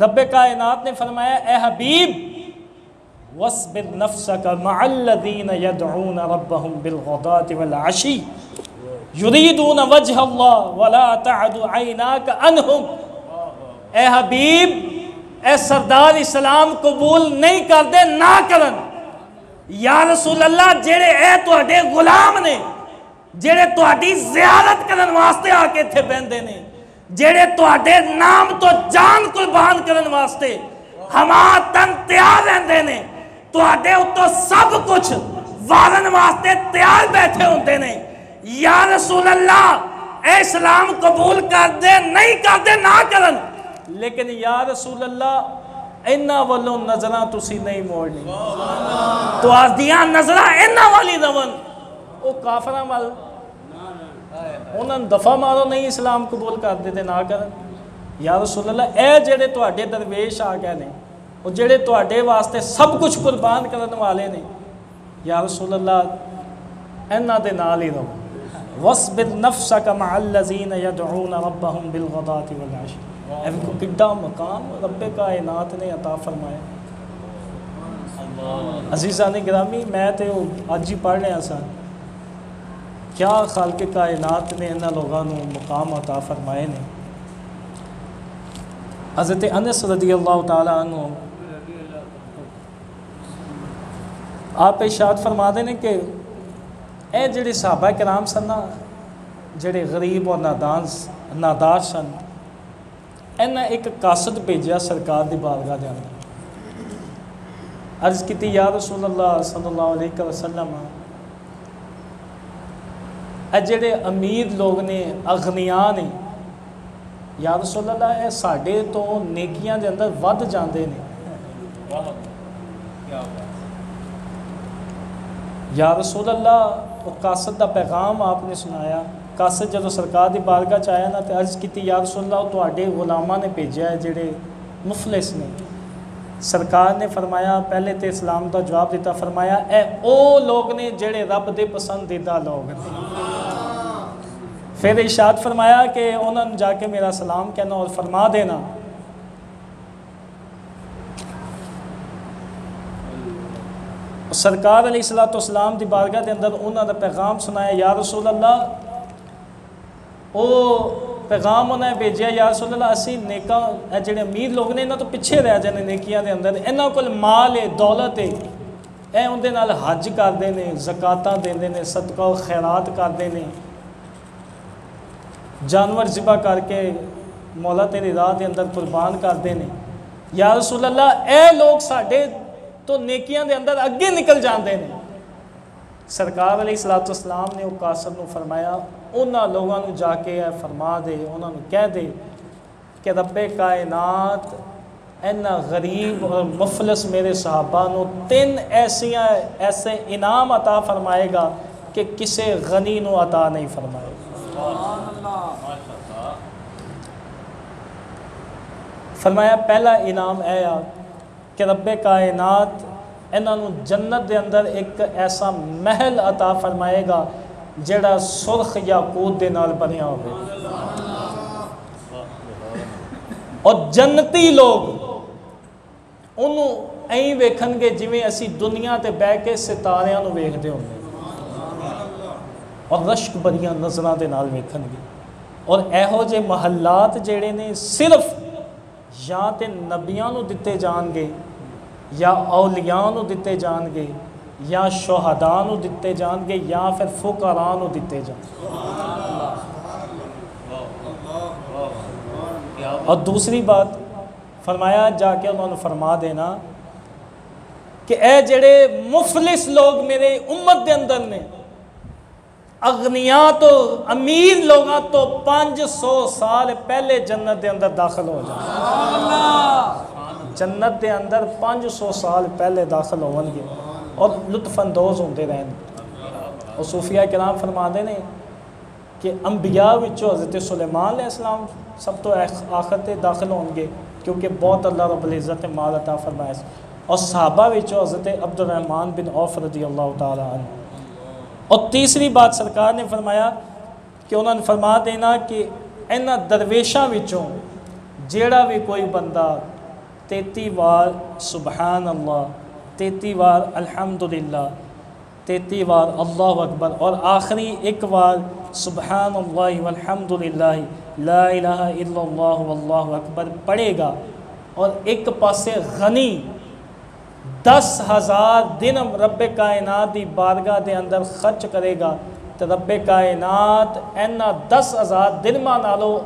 رب کائنات نے فرمایا اے حبیب وَاصْبِرْ نَفْسَكَ مَعَ الَّذِينَ يَدْعُونَ رَبَّهُمْ بِالْغَدَاةِ وَالْعَشِيِّ يُرِيدُونَ وَجْهَ اللَّهِ وَلَا تَعْدُ عَيْنَاكَ عَنْهُمْ. اے حبیب اے سردار اسلام قبول نہیں کر دے نہ کرن. یا رسول اللہ جڑے اے تواڈے غلام نے, جڑے تواڈی زیارت کرن واسطے آ کے تھے بہندے نے, جڑے تواڈے نام تو جان قربان کرن واسطے ہما تن تیار رہندے نے, تواڈے اتوں سب کچھ وارن واسطے تیار بیٹھے ہوندے نے. یا رسول اللہ اے اسلام قبول کر دے نہیں کر دے نہ کرن, لیکن یا رسول اللہ اینا والوں نظرہ تسی نہیں موڑنی, تو آج دیاں نظرہ اینا والی دون. او کافرہ وال انہاں دفعہ مارو نہیں اسلام قبول کر دے نہ کرن. یا رسول اللہ اے جڑے تواڈے درویش آ گئے نے, او جڑے تواڈے واسطے سب کچھ قربان کرن والے نے, یا رسول اللہ اینا دے نال ہی رہو. وَاصْبِرْ نَفْسَكَ مَعَ الَّذِينَ يَدْعُونَ رَبَّهُمْ بِالْغَدَاةِ وَالْعَشِيِّ. ایک کو کڈا مقام رب کائنات نے عطا فرمایا. عزیزان گرامی میں تو اج ہی پڑھ رہا سا کیا خالق کائنات نے انہاں لوگوں مقام عطا فرمائے نے. حضرت انس رضی اللہ تعالیٰ عنہ آپ ارشاد فرما دے نے کہ اے جڑے صحابہ کرام سن نا جڑے غریب اور نادار سن انہاں ایک قاصد بھیجیا سرکار دی بارگاہ دے اندر. عرض کیتی یا رسول اللہ صلی اللہ علیہ وسلم اے جڑے امیر لوگ نے اغنیاء نے یا رسول اللہ اے ساڈے تو نیکیاں دے اندر ود جاندے نے. یا رسول اللہ وہ قاصد دا پیغام آپ نے سنایا. قاصد جدو سرکار دی بارگاہ چایا نا تو عرض کیتی یا رسول اللہ تواڈے غلاماں نے بھیجا ہے جڑے مفلس نے. سرکار نے فرمایا پہلے تے اسلام دا جواب دیتا فرمایا اے او لوگ نے جڑے رب دے پسندیدہ لوگ نے. پھر ارشاد فرمایا کہ انہوں نے جا کے میرا سلام کہنا اور فرما دینا سرکار علیہ السلام دی بارگاہ دے اندر انہوں نے پیغام سنایا. یا رسول اللہ او پیغام انہیں بھیجیا یا رسول اللہ اسی نیکاں جڑے امیر لوگ نے انہوں تو پیچھے رہ جانے نیکیاں دے اندر. انہوں کو مال ہے دولت ہے اے اندے نال حج کردے نے زکاتاں دیندے نے صدقہ و خیرات کردے نے جانور ذبح کر کے مولا تیری راہ دے اندر قربان کردے نے. یا رسول اللہ اے لوگ ساڈے تو نیکیاں دے اندر اگے نکل جاندے نے. سرکار علیہ السلام نے وہ قاصد نو فرمایا انہاں لوگاں نو جا کے فرما دے انہاں نو کہہ دے کہ رب کائنات اینا غریب اور مفلس میرے صحابہ نو 3 ایسے انعام عطا فرمائے گا کہ کسے غنی نو عطا نہیں فرمائے گا. فرمایا پہلا انعام اے کہ رب کائنات انہاں نو جنت دے اندر ایک ایسا محل عطا فرمائے گا جڑا سرخ یاقوت دے نال بنیا ہوئے اور جنتی لوگ انہوں این ویکھن گے جویں اسی دنیا تے بہ کے ستاریاں نو ویکھدے ہوندے اور رشک بھریاں نظراں دے نال ویکھن گے. اور ایہو جے محلات جڑے نے صرف یا تے نبیاں نو دتے جان گے یا اولیاء نو دتے جان گے یا شہداء نو دتے جان گے یا پھر فقراء نو دتے جان گے. اور دوسری بات فرمایا جا کے انہوں نے فرما دینا کہ اے جڑے مفلس لوگ میرے امت دے اندر نے اغنیاء تو امیر لوگاں تو 500 سال پہلے جنت دے اندر داخل ہو جائیں. جنت دے اندر 500 سال پہلے داخل ہون گے اور لطف اندوز ہوندے رہیں گے. اور صوفیاء کرام فرماندے نے کہ انبیاء وچوں حضرت سلیمان علیہ السلام سب تو آخر تے داخل ہون گے کیونکہ بہت اللہ رب العزت نے مال عطا فرمایا. اور صحابہ وچوں حضرت عبد الرحمن بن عوف رضی اللہ تعالی عنہ. اور تیسری بات سرکار نے فرمایا کہ انہوں نے فرما دینا کہ انہاں درویشاں وچوں جیڑا بھی کوئی بندہ 33 بار سبحان اللہ 33 بار الحمدللہ 33 بار اللہ اکبر اور آخری ایک بار سبحان اللہ والحمدللہ لا الہ الا اللہ واللہ اکبر پڑھے گا اور ایک پاسے غنی 10,000 دن رب کائنات دی بارگاہ دے اندر خرچ کرے گا تو رب کائنات اینا 10,000 دن نالو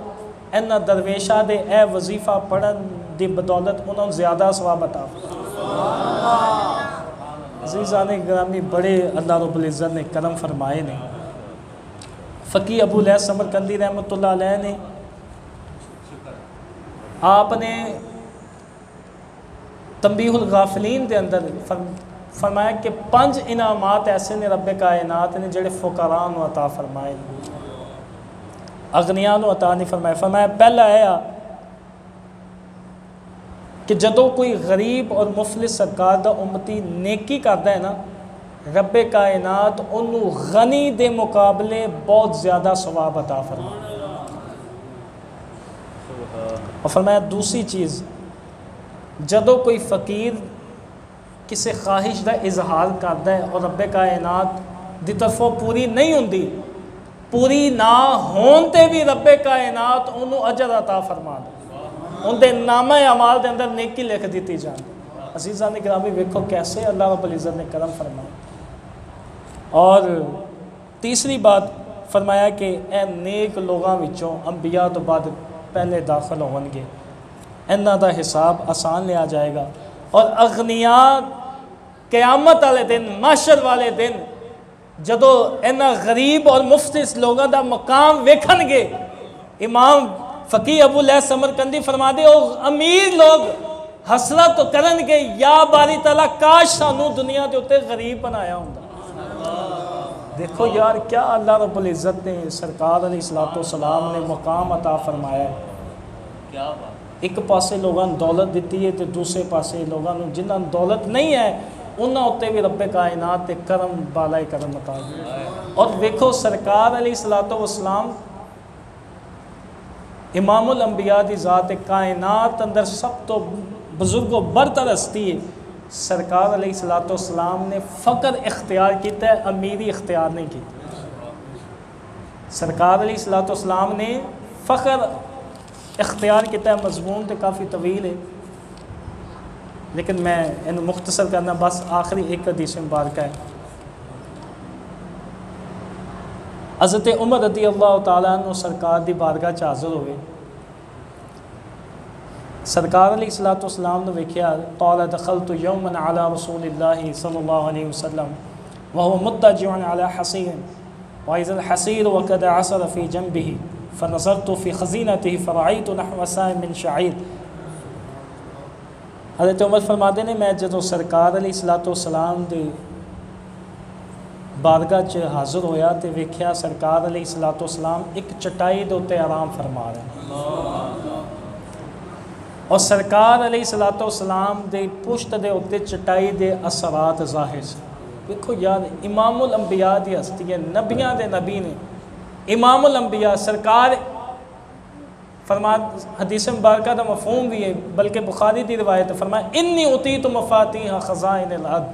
اینا درویشہ دے اے وظیفہ پڑھن دی بدولت انہوں زیادہ ثواب عطا عزیزان گرامی بڑے اللہ رب العزت نے کرم فرمائے نے. فقی ابو لیث سمرقندی رحمۃ اللہ علیہ نے آپ نے تنبیہ الغافلین دے اندر فرمایا کہ 5 انعامات ایسے نے رب کائنات نے جڑے فقراء نو عطا فرمائے اغنیاء نو عطا نہیں فرمائے. فرمایا پہلا ہے کہ جدو کوئی غریب اور مفلس سرکار دا امتی نیکی کرتا ہے نا رب کائنات انہوں غنی دے مقابلے بہت زیادہ ثواب عطا فرمائے. اور فرمایا دوسری چیز جدو کوئی فقیر کسی خواہش کا اظہار کرتا ہے اور رب کائنات دی طرفوں پوری نہیں ہوندی، پوری نہ ہون تے بھی رب کائنات انہوں اجر عطا فرما دے، ان دے نامہ اعمال دے اندر نیکی لکھ دیتی جان۔ عزیزان گرامی ویکھو کیسے اللہ رب العزت نے کرم فرمایا۔ اور تیسری بات فرمایا کہ اے نیک لوگاں وچوں انبیاء تو بعد پہلے داخل ہون گے، انہاں دا حساب آسان لیا جائے گا، اور اغنیاء قیامت والے دن، محشر والے دن جدو انہاں غریب اور مفلس لوگاں دا مقام ویکھن گے، امام فقیہ ابو لیث سمرقندی فرما دے او امیر لوگ حسرت تو کرن گے، یا باری تعالیٰ کاش سانو دنیا دے اتے غریب بنایا ہوندا۔ دیکھو یار کیا اللہ رب العزت نے سرکار علیہ السلام نے مقام عطا فرمایا ہے۔ کیا بات، ایک پاسے لوگاں دولت دیتی ہے تو دوسرے پاسے لوگاں جنہاں دولت نہیں ہے انہاں ہوتے بھی رب کائنات تے کرم بالائے کرم عطا دیا۔ اور دیکھو سرکار علیہ السلام امام الانبیاء دی ذات کائنات اندر سب تو بزرگ و برتر ہستی ہے، سرکار علیہ السلام نے فقر اختیار کیتا ہے، امیری اختیار نہیں کی۔ سرکار علیہ السلام نے فقر اختیار کیتا ہے، مضمون تو کافی طویل ہے لیکن میں انہوں مختصر کرنا بس آخری ایک حدیث مبارکہ ہے۔ حضرت عمر رضی اللہ تعالیٰ عنہ سرکار دی بارگاہ چ حاضر ہوئے، سرکار علیہ السلام نے ویکھیا، قال دخلت یوما علی رسول اللہ صلی اللہ علیہ وسلم وهو مضطجع علی حصیر وإذا الحصیر وقد عصر في جنبه فنظرت في خزینته فرأيت نحو ساع من شعیر۔ حضرت عمر فرماتے نے میں جدو سرکار علیہ السلام دے بارگاہ چ حاضر ہویا تے ویکھیا سرکار علیہ السلام ایک چٹائی دے اوتے آرام فرما رہے ہیں، اور سرکار علیہ السلام دے پشت دے اوتے چٹائی دے اثرات ظاہر سے۔ دیکھو یار امام الانبیاء دی ہستی ہے، نبیاں دے نبی نے، امام الانبیاء سرکار فرما حدیث مبارکہ دا مفہوم بھی ہے، بلکہ بخاری دی روایت فرمایا انی اعطیت مفاتیح خزائن الارض،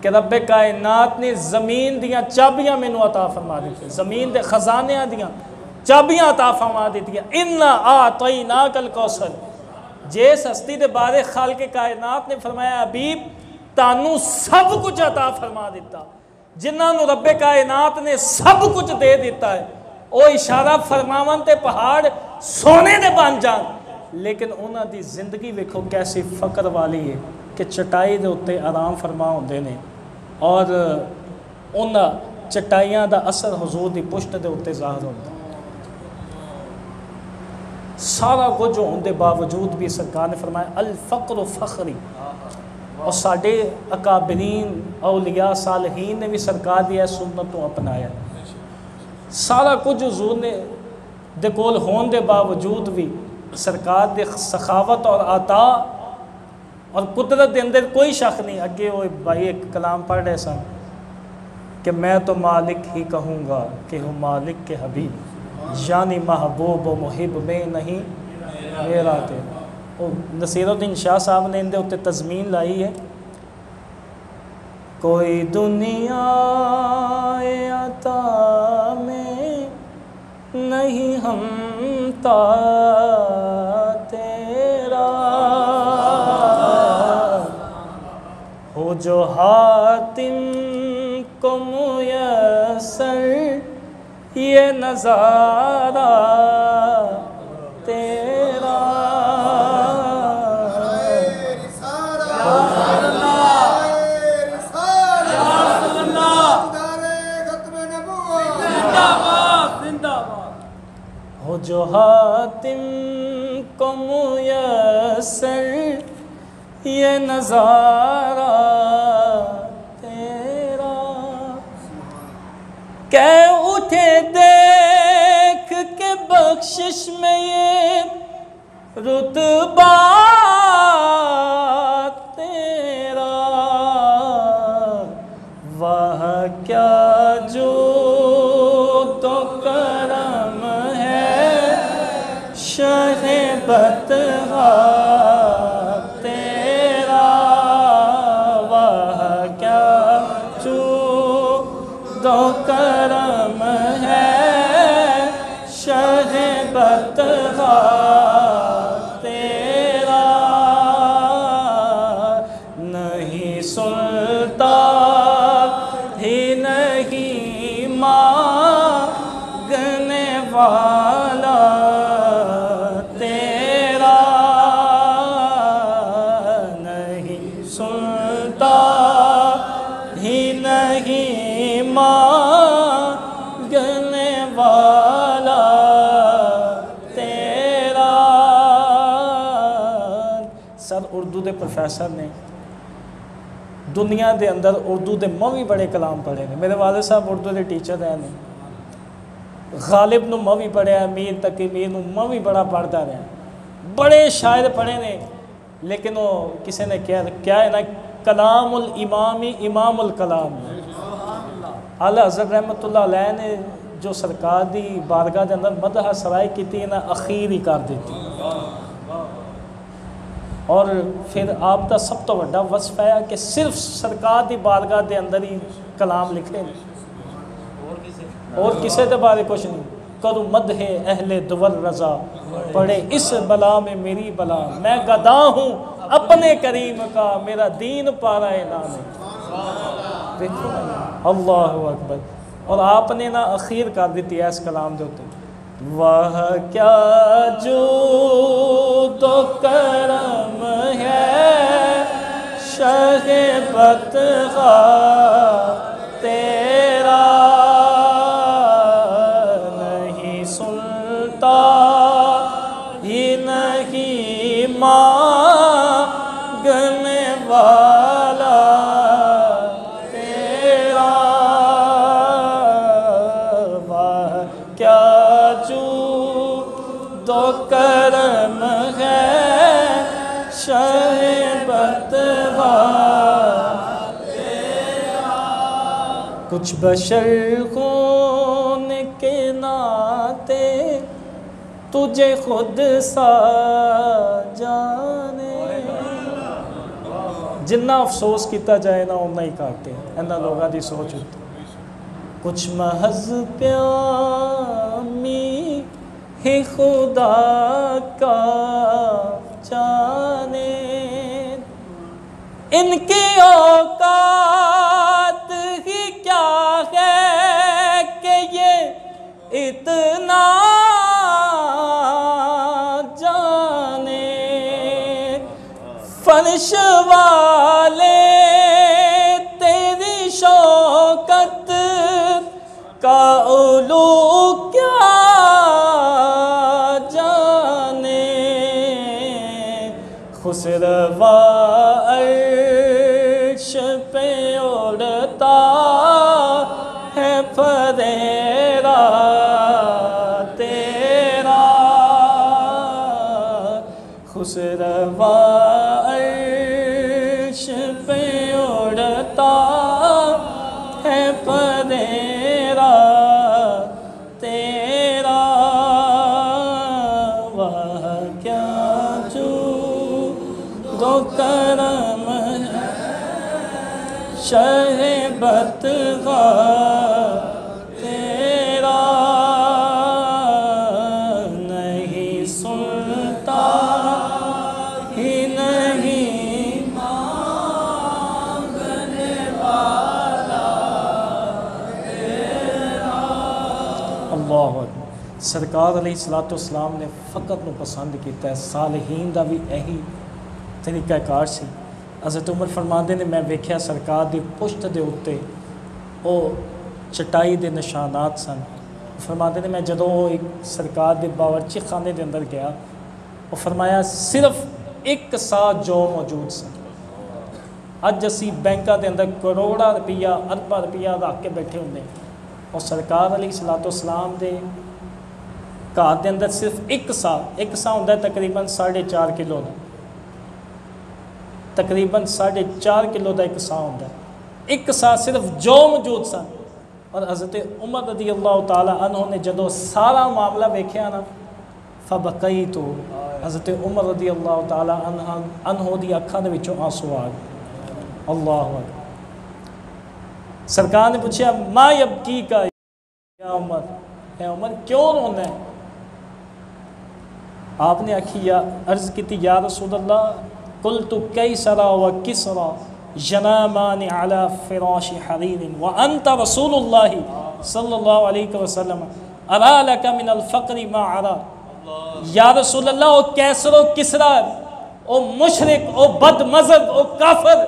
کہ رب کائنات نے زمین دیاں چابیاں مینوں عطا فرما دیتی، زمین دے خزانیاں دیاں چابیاں عطا فرما دیتی، انا اعطیناک الکوثر۔ جس ہستی دے بارے خالق کائنات نے فرمایا حبیب تانوں سب کچھ عطا فرما دیتا، جنہاں نو رب کائنات نے سب کچھ دے دیتا ہے، او اشارہ فرماون تے پہاڑ سونے دے بن جان، لیکن انہاں دی زندگی ویکھو کیسی فقر والی ہے کہ چٹائی دے اوتے آرام فرما ہوندے نے، اور انہاں چٹائیاں دا اثر حضور دی پشت دے اوتے ظاہر ہوندا۔ سارا کچھ ہونے دے باوجود بھی سرکار نے فرمایا الفقر فخری، اور ساڈے اکابرین اولیاء صالحین نے بھی سرکار دی ہے سنت تو اپنایا۔ سارا کچھ حضور نے دے کول ہون دے باوجود بھی سرکار دے سخاوت اور عطا اور قدرت دے اندر کوئی شک نہیں۔ اگے وہ بھائی ایک کلام پڑھ رہے سن کہ میں تو مالک ہی کہوں گا کہ ہوں مالک کے حبیب، یعنی محبوب و محب میں نہیں میرا تے۔ نصیر الدین شاہ صاحب نے اندے اتے تضمین لائی ہے، کوئی دنیا عطا میں نہیں ہمتا تیرا، ہو جو حاتم کو میسر یہ نظارہ تیرا، ہو جو حاتم کو میسر یہ نظارہ تیرا، کہ اٹھے دیکھ کے بخشش میں یہ رتبہ تیرا، وہ کیا جو تو کرم ہے شاہ بطحہ تیرا، وہ بدخواہ تیرا نہیں سنتا ہی نہیں مانگنے والا تیرا نہیں سنتا ہی نہیں مانگنے والا تیرا. سر اردو دے پروفیسر نے دنیا دے اندر اردو دے موی بڑے کلام پڑھے نے. میرے والد صاحب اردو دے ٹیچر ہیں نے. غالب نو موی پڑھیا, میر تقی میر نو موی بڑا پڑھتا رہا, بڑے شاعر پڑھے نے. لیکن وہ کسی نے کیا ہے نا, کلام الامام امام الکلام. اعلیٰ حضرت رحمۃ اللہ علیہ نے جو سرکار دی بارگاہ دے اندر مدح سرائی کیتی ہے نا, اخیر ہی کر دیتی. اور پھر آپ دا سب تو بڑا وصف ہے کہ صرف سرکار دی بارگاہ دے اندر ہی کلام لکھے نے, اور کسے دے بارے کچھ نہیں. کرو مدح اہل دور رضا, پڑھے اس بلا میں میری بلا, میں گدا ہوں اپنے کریم کا, میرا دین پارا نام ہے. دیکھو اللہ اکبر. اور آپ نے نا اخیر کر دیتی ہے اس کلام دے ہوتے, واہ کیا جود و کرم ہے شہ بدخواہ تیرا, نہیں سنتا ہی نہیں مانگنے والا تیرا. واہ کیا جود و کرم ہے شہ بدخواہ تیرا. کچھ بشر خون کے ناطے تجھے خود سا جانے, جنہ افسوس کیتا جائے نا اتنا ہی کاٹے, اینا لوگاں دی سوچ ہوتی. کچھ محض پیامی ہی خدا کا جانے, ان کی اوقات ہی کیا ہے کہ یہ اتنا جانے. فرش والے تیری شوکت کا علو کیا جانے, خسروا عرش پہ اڑتا ہے پھریرا تیرا, خسروا عرش پہ اڑتا ہے پھریرا تیرا. واہ کیا جود و کرم ہے شہ بدخواہ تیرا, نہیں سنتا ہی نہیں مانگنے والا تیرا. اللہ اکبر. سرکار علیہ الصلوۃ والسلام نے فقط نو پسند کیتا ہے, صالحین دا بھی یہی طریقہ کار سی. حضرت عمر فرماندے نے میں ویکھیا سرکار دی پشت دے اوتے او چٹائی دے نشانات سن. فرماندے نے میں جدوں ایک سرکار دے باورچی خانے دے اندر گیا, وہ فرمایا صرف ایک سا جو موجود سن. اج اسی بینکاں دے اندر کروڑا روپیہ ارباں روپیہ رکھ کے بیٹھے ہوندے, اور سرکار علیہ الصلوۃ والسلام دے گھر دے اندر صرف ایک سا ہوندا ہے تقریباً 4.5 کلو دا, تقریباً 4.5 کلو دا ایک سا ہوندا ہے. ایک سا صرف جو موجود سن. اور حضرت عمر رضی اللہ تعالی عنہ نے جدو سارا معاملہ ویکھیا نا, فبقیت, حضرت عمر رضی اللہ تعالی عنہ دی اکھاں دے وچوں آنسو آ گئے. اللہ اکبر. سرکار نے پوچھا ما یبکی کا یا عمر, اے عمر کیوں رونا ہے؟ آپ نے آکھی یا عرض کی تھی یا رسول اللہ قلت کیسرا و کسرا ینامان علی فراش حریر وانت رسول اللہ صلی اللہ علیہ وسلم ارا لک من الفقر ما ارا. یا رسول اللہ او کیسر و کسرا او مشرک او بد مذہب او کافر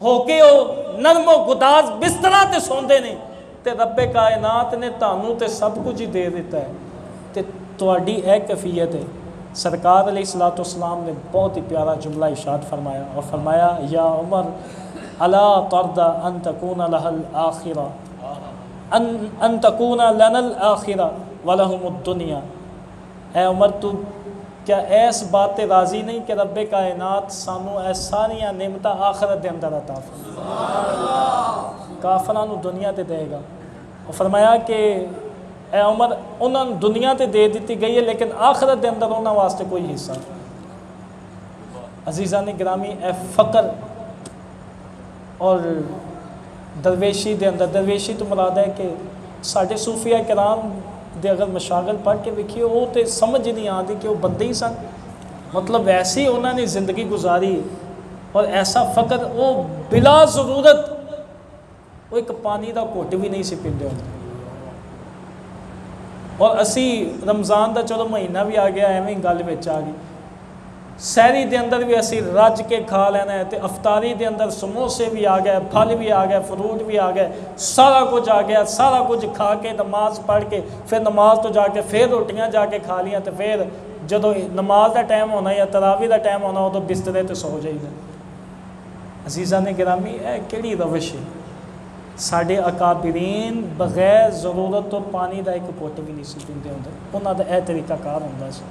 ہو کے او نرم و گداز بسترا تے سوندے نے تے رب کائنات نے تانوں تے سب کچھ ہی دے دیتا ہے تے تواڈی اے کیفیت ہے. سرکار علیہ الصلوۃ والسلام نے بہت ہی پیارا جملہ ارشاد فرمایا اور فرمایا یا عمر الا ترضى ان تكون لها الاخرہ ان تكون لنا الاخرہ ولهم الدنیا. اے عمر تو کیا ایس بات تے راضی نہیں کہ رب کائنات سانو اے ساریاں نعمتاں آخرت دے اندر عطا فرمائے کافراں نو دنیا تے دے گا. اور فرمایا کہ اے عمر انہوں نے دنیا تے دے دیتی گئی ہے لیکن آخرت دے اندر انہوں واسطے کوئی حصہ. عزیزان گرامی اے فقر اور درویشی دے اندر درویشی تو مراد ہے کہ ساڈے صوفیہ کرام دے اگر مشاغل پڑھ کے دیکھیے وہ تو سمجھ نہیں آتی کہ وہ بندے ہی سن. مطلب ایسی انہوں نے زندگی گزاری اور ایسا فقر وہ بلا ضرورت وہ ایک پانی دا گھٹ بھی نہیں سی پیندے ہوندے. اور اسی رمضان دا چلو مہینہ بھی آ گیا ایویں گل وچ آ گئی سحری دے اندر بھی اسی رج کے کھا لینا ہے تے افطاری دے اندر سموسے بھی آ گئے پھل بھی آ گئے فروٹ بھی آ گئے سارا کچھ آ گیا سارا کچھ کھا کے نماز پڑھ کے پھر نماز تو جا کے پھر روٹیاں جا کے کھا لیاں تے پھر جدو نماز دا ٹائم ہونا یا تراویح دا ٹائم ہونا ادو بسترے تے سو جائیے. عزیزان گرامی اے کیڑی روش ہے. ساڈے اکابرین بغیر ضرورت تو پانی دا ایک گھٹ بھی نہیں سی پیندے ہوندے انہاں دا اے طریقہ کار ہوندا سی.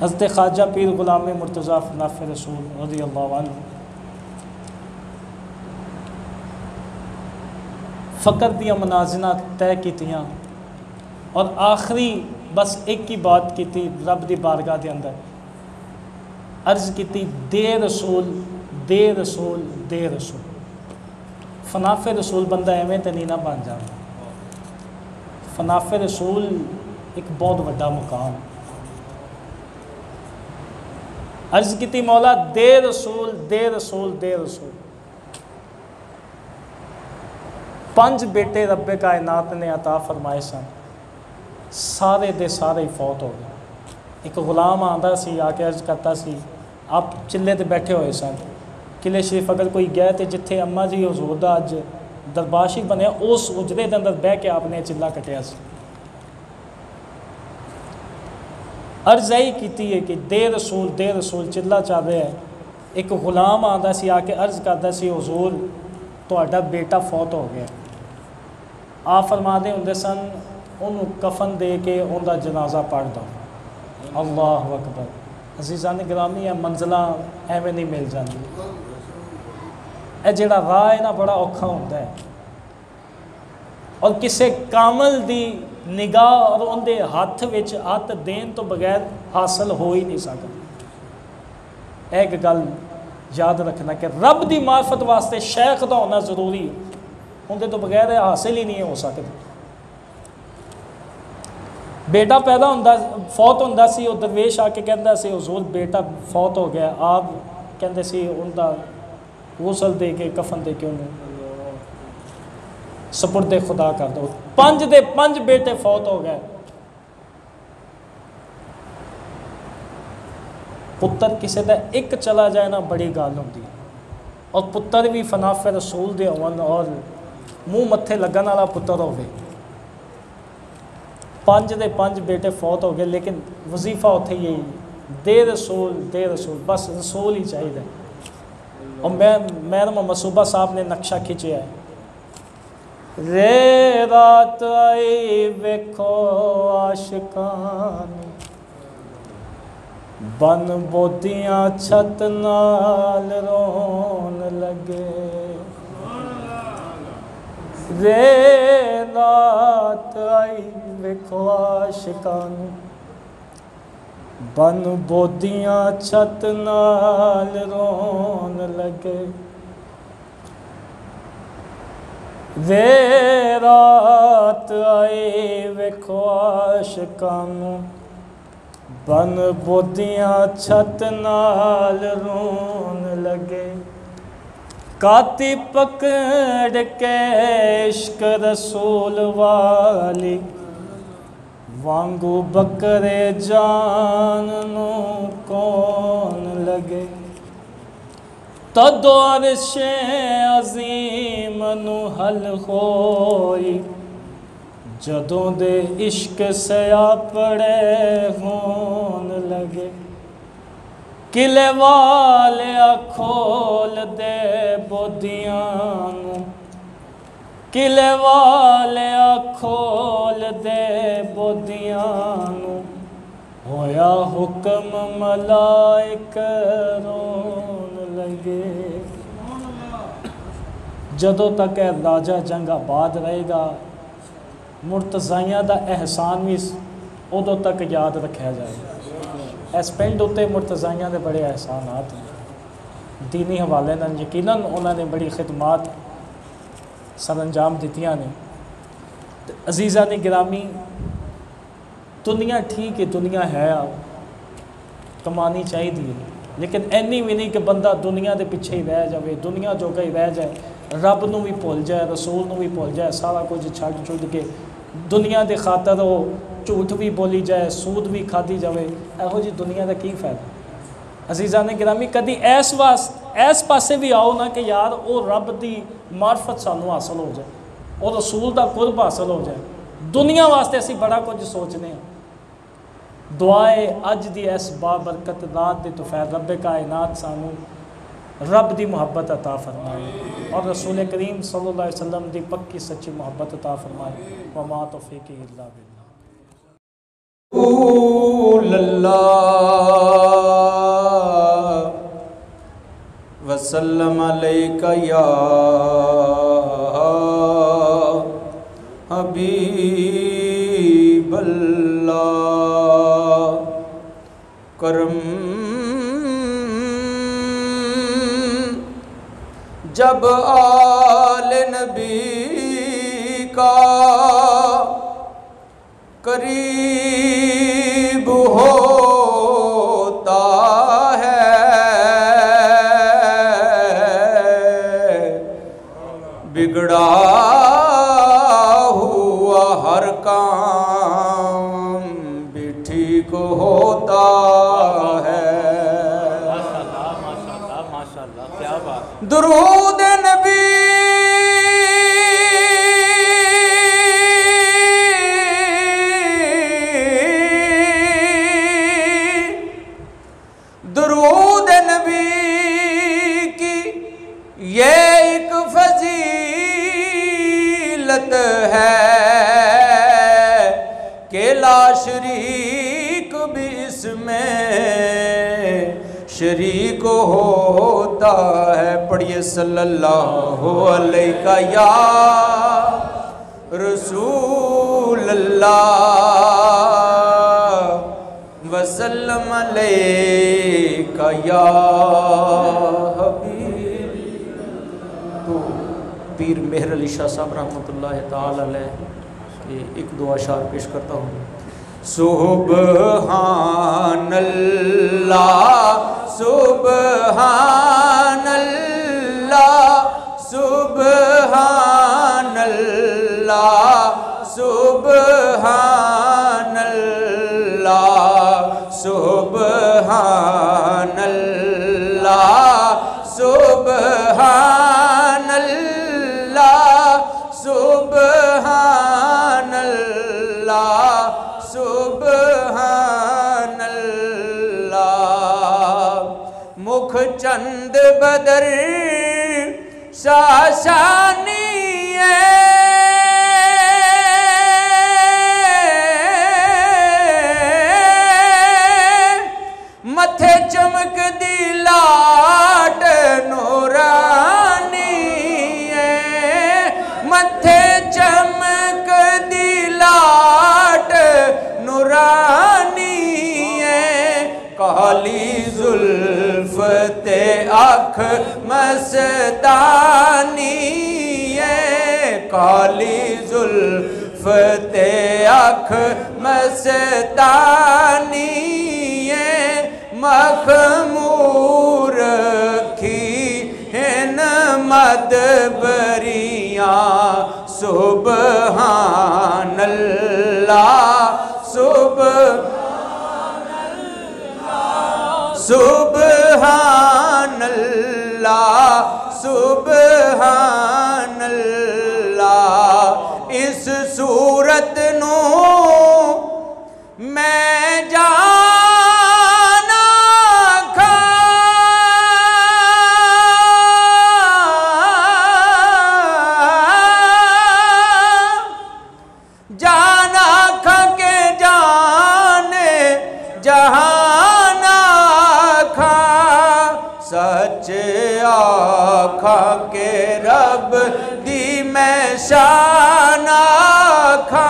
حضرت خواجہ پیر غلام مرتضیٰ نافع رسول رضی اللہ عنہ فقر دیا منازلہ طے کیتیاں اور آخری بس ایک ہی بات کی تھی رب دی بارگاہ دے اندر عرض کی تھی دے رسول دے رسول دے رسول. فنافع رسول بندہ ایویں تے نہیں نہ بن جانا. فنافع رسول ایک بہت بڑا مقام. عرض کی تھی مولا دے رسول دے رسول دے رسول. 5 بیٹے رب کائنات نے عطا فرمائے سن سارے دے سارے فوت ہو گئے. ایک غلام آندا سی آ کے عرض کرتا سی آپ چلے تے بیٹھے ہوئے سن قلعے شریف اگر کوئی گئے تے جتھے اماں جی حضور دا اج درباشی بنیا اس اجرے دے اندر بہ کے آپ نے چلا کٹیا سی. عرض یہی کیتی ہے کہ دے رسول چلا چل رہا ہے. ایک غلام آندا سی آ کے عرض کرتا سی حضور تہاڈا بیٹا فوت ہو گیا. آپ فرما دے ہوندے سن انہوں کفن دے کے ان دا جنازہ پڑھ دو. اللہ اکبر. عزیزان گرامی یہ منزلہ ایویں نہیں مل جاتی. اے جڑا راہ ہے نا بڑا اوکھا ہوتا ہے اور کسے کامل دی نگاہ اور ان دے ہاتھ وچ ہاتھ دین تو بغیر حاصل ہو ہی نہیں سکتا. ایک گل یاد رکھنا کہ رب دی معرفت واسطے شیخ دا ہونا ضروری ہے. ان دے تو بغیر حاصل ہی نہیں ہو سکتا. بیٹا پیدا ہوندا فوت ہوندا سی وہ درویش آ کے کہندا سی حضور بیٹا فوت ہو گیا. آپ کہندے سی ان دا غسل دے کے کفن دے کے انہوں سپرد خدا کر دو. 5 دے 5 بیٹے فوت ہو گئے. پتر کسی دا ایک چلا جائے نا بڑی گل ہوندی اور پتر بھی فنافع رسول دے ہون اور منہ متھے لگن والا پتر ہوے. 5 دے 5 بیٹے فوت ہو گئے لیکن وظیفہ اتھے یہی دے رسول بس رسول ہی چاہیے. اور میر محمد صوبہ صاحب نے نقشہ کھینچیا ہے رے رات آئی ویکھو عاشقان بن بودیاں چھت نال رون لگے. رے رات آئی ویکھو عاشقان بن بودیاں چھت نال رون لگے. رے رات رات آئی ویکھو عاشقاں نوں بن بودیاں چھت نال رون لگے کاتی پکڑ کے عشق رسول والی وانگو بکرے جان نو کون لگے تدو عرش عظیم نو حل ہوئی جدوں دے عشق سیا پڑے ہون لگے قلعے والے کھول دے بودیاں نو قلعے والے کھول دے بودیاں نو ہویا حکم ملائک رون لگے جدوں تک اے راجہ جنگ آباد رہے گا مرتضیاں دا احسان بھی ادو تک یاد رکھا جائے گا اس پنڈ اتنے مرتضیاں دے بڑے احسانات ہیں دینی حوالے نال یقیناً انہوں نے بڑی خدمات سر انجام دیتیاں نے عزیزہ نے گرامی دنیا ٹھیک ہے دنیا ہے کمانی چاہیے لیکن اینی بھی نہیں کہ بندہ دنیا دے پیچھے ہی رہ جائے دنیا جو ہی رہ جائے رب نو بھی بھول جائے رسول نو بھی بھول جائے سارا کچھ چھڈ چھڈ کے دنیا دے خاطر وہ جھوٹ بھی بولی جائے سود بھی کھادی جائے ایہو جی دنیا دا کی فائدہ عزیزان گرامی کدی ایس پاسے بھی آؤ نا کہ یار وہ رب دی معرفت سانو حاصل ہو جائے وہ رسول دا قرب حاصل ہو جائے دنیا واسطے اسی بڑا کچھ سوچنے ہیں دعائے اج دی اس بابرکت رات دی توفیق رب کائنات سانو رب دی محبت عطا فرمائے اور رسول کریم صلی اللہ علیہ وسلم دی پکی سچی محبت عطا فرمائے وما توفیقی الا باللہ اللہ وسلم علیک یا حبیب اللہ کرم جب آل نبی کا قریب ہوتا ہے بگڑا ہوا ہر کام بھی ٹھیک ہوتا ہے ماشاءاللہ کیا بات درود نبی درود نبی کی یہ ایک فضیلت ہے کہ لا شریک بھی اس میں شریک ہوتا ہے پڑھیے صلی اللہ علیہ یا رسول اللہ وسلم علیہ یا حبیب تو پیر مہر علی شاہ صاحب رحمۃ اللہ تعالی علیہ کی ایک دو اشعار پیش کرتا ہوں سبحان اللہ سبحان اللہ سبحان اللہ سبحان اللہ سبحان اللہ سبحان اللہ سبحان اللہ سبحان اللہ مکھ چند بدر شاشانی متھے چمک دی لاٹ نورانی متھے چمک دی لاٹ نورانی کالی زلف تے آنکھ مستانی کالی زلف فتح اکھ مستانی مخمور کی ہن مدبریاں سبحان اللہ سبحان اللہ سبحان اللہ اس صورت نو میں جانا کھا جانا کھا کے جانے جہانا کھا سچ آکھا کے رب دی میں شان آکھا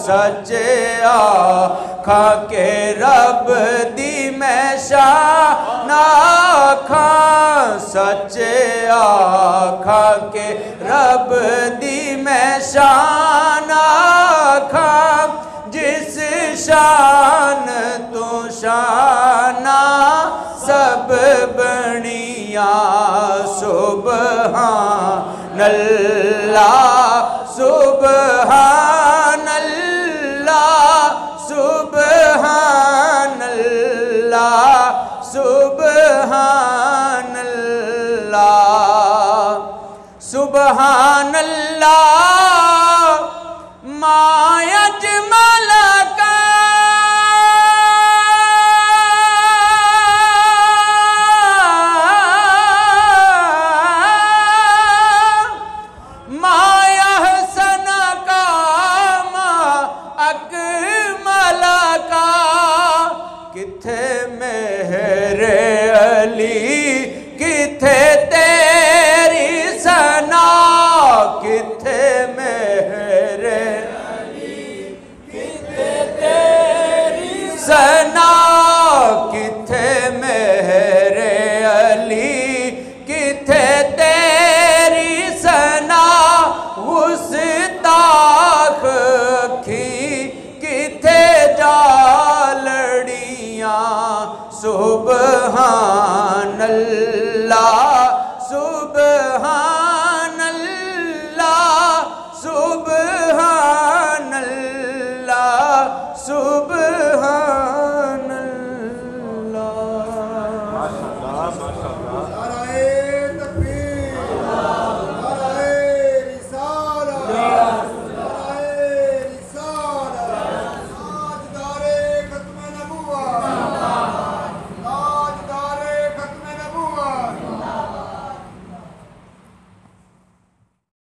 سچ آکھا کے رب دی میں شان آکھا سچ آکھا کے رب دی میں شان آکھا جس شان تو شانہ سب بنیاں سبحان اللہ سبحان اللہ سبحان اللہ سبحان اللہ سبحان اللہ ما یجمل کا کتھے میرے علی کتھے تیری ثنا کتھے میرے علی کتھے تیری ثنا کتھے میرے علی کتھے تیری ثنا گستاخ کی کتھے جالڑیاں سبحان اللہ سبحان اللہ سبحان اللہ سبحان اللہ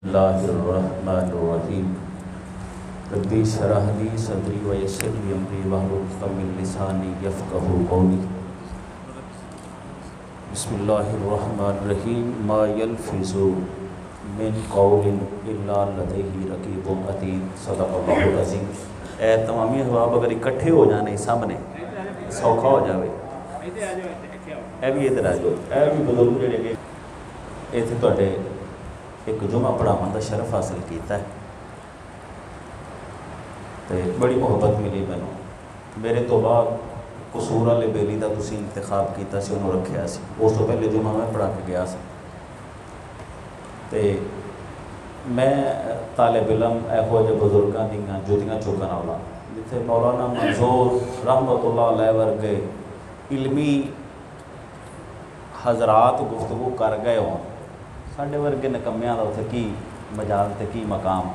اللہ الرحمن الرحیم ربی اشرح لی صدری ویسر لی امری واحلل عقدۃ من لسانی یفقہوا قولی بسم اللہ الرحمن الرحیم ما یلفظ من قول الا لدیہ رقیب عتید صدق اللہ العظیم۔ اے تمامی احباب اگر اکٹھے ہو جانے سامنے سوکھا ہو جاوے اے بھی ادھر آ جاؤ اے بھی بزرگ جڑے کہ ایتھے تواڈے ایک جمعہ پڑھاون دا شرف حاصل کیتا ہے تے بڑی محبت ملی مینوں میرے تو بعد قصور والے بیلی دا تسی انتخاب کیتا سی انہوں رکھیا سی اس تو پہلے جمعہ میں پڑھا کے گیا سی تے میں طالب علم ایہو جے بزرگاں دیاں جوتیاں چوکن والا جتھے مولانا منظور رحمت اللہ علیہ ورگے علمی حضرات گفتگو کر گئے ہوں ساڈے ورگے نکمیاں دا اتھے کی مجال تے کی مقام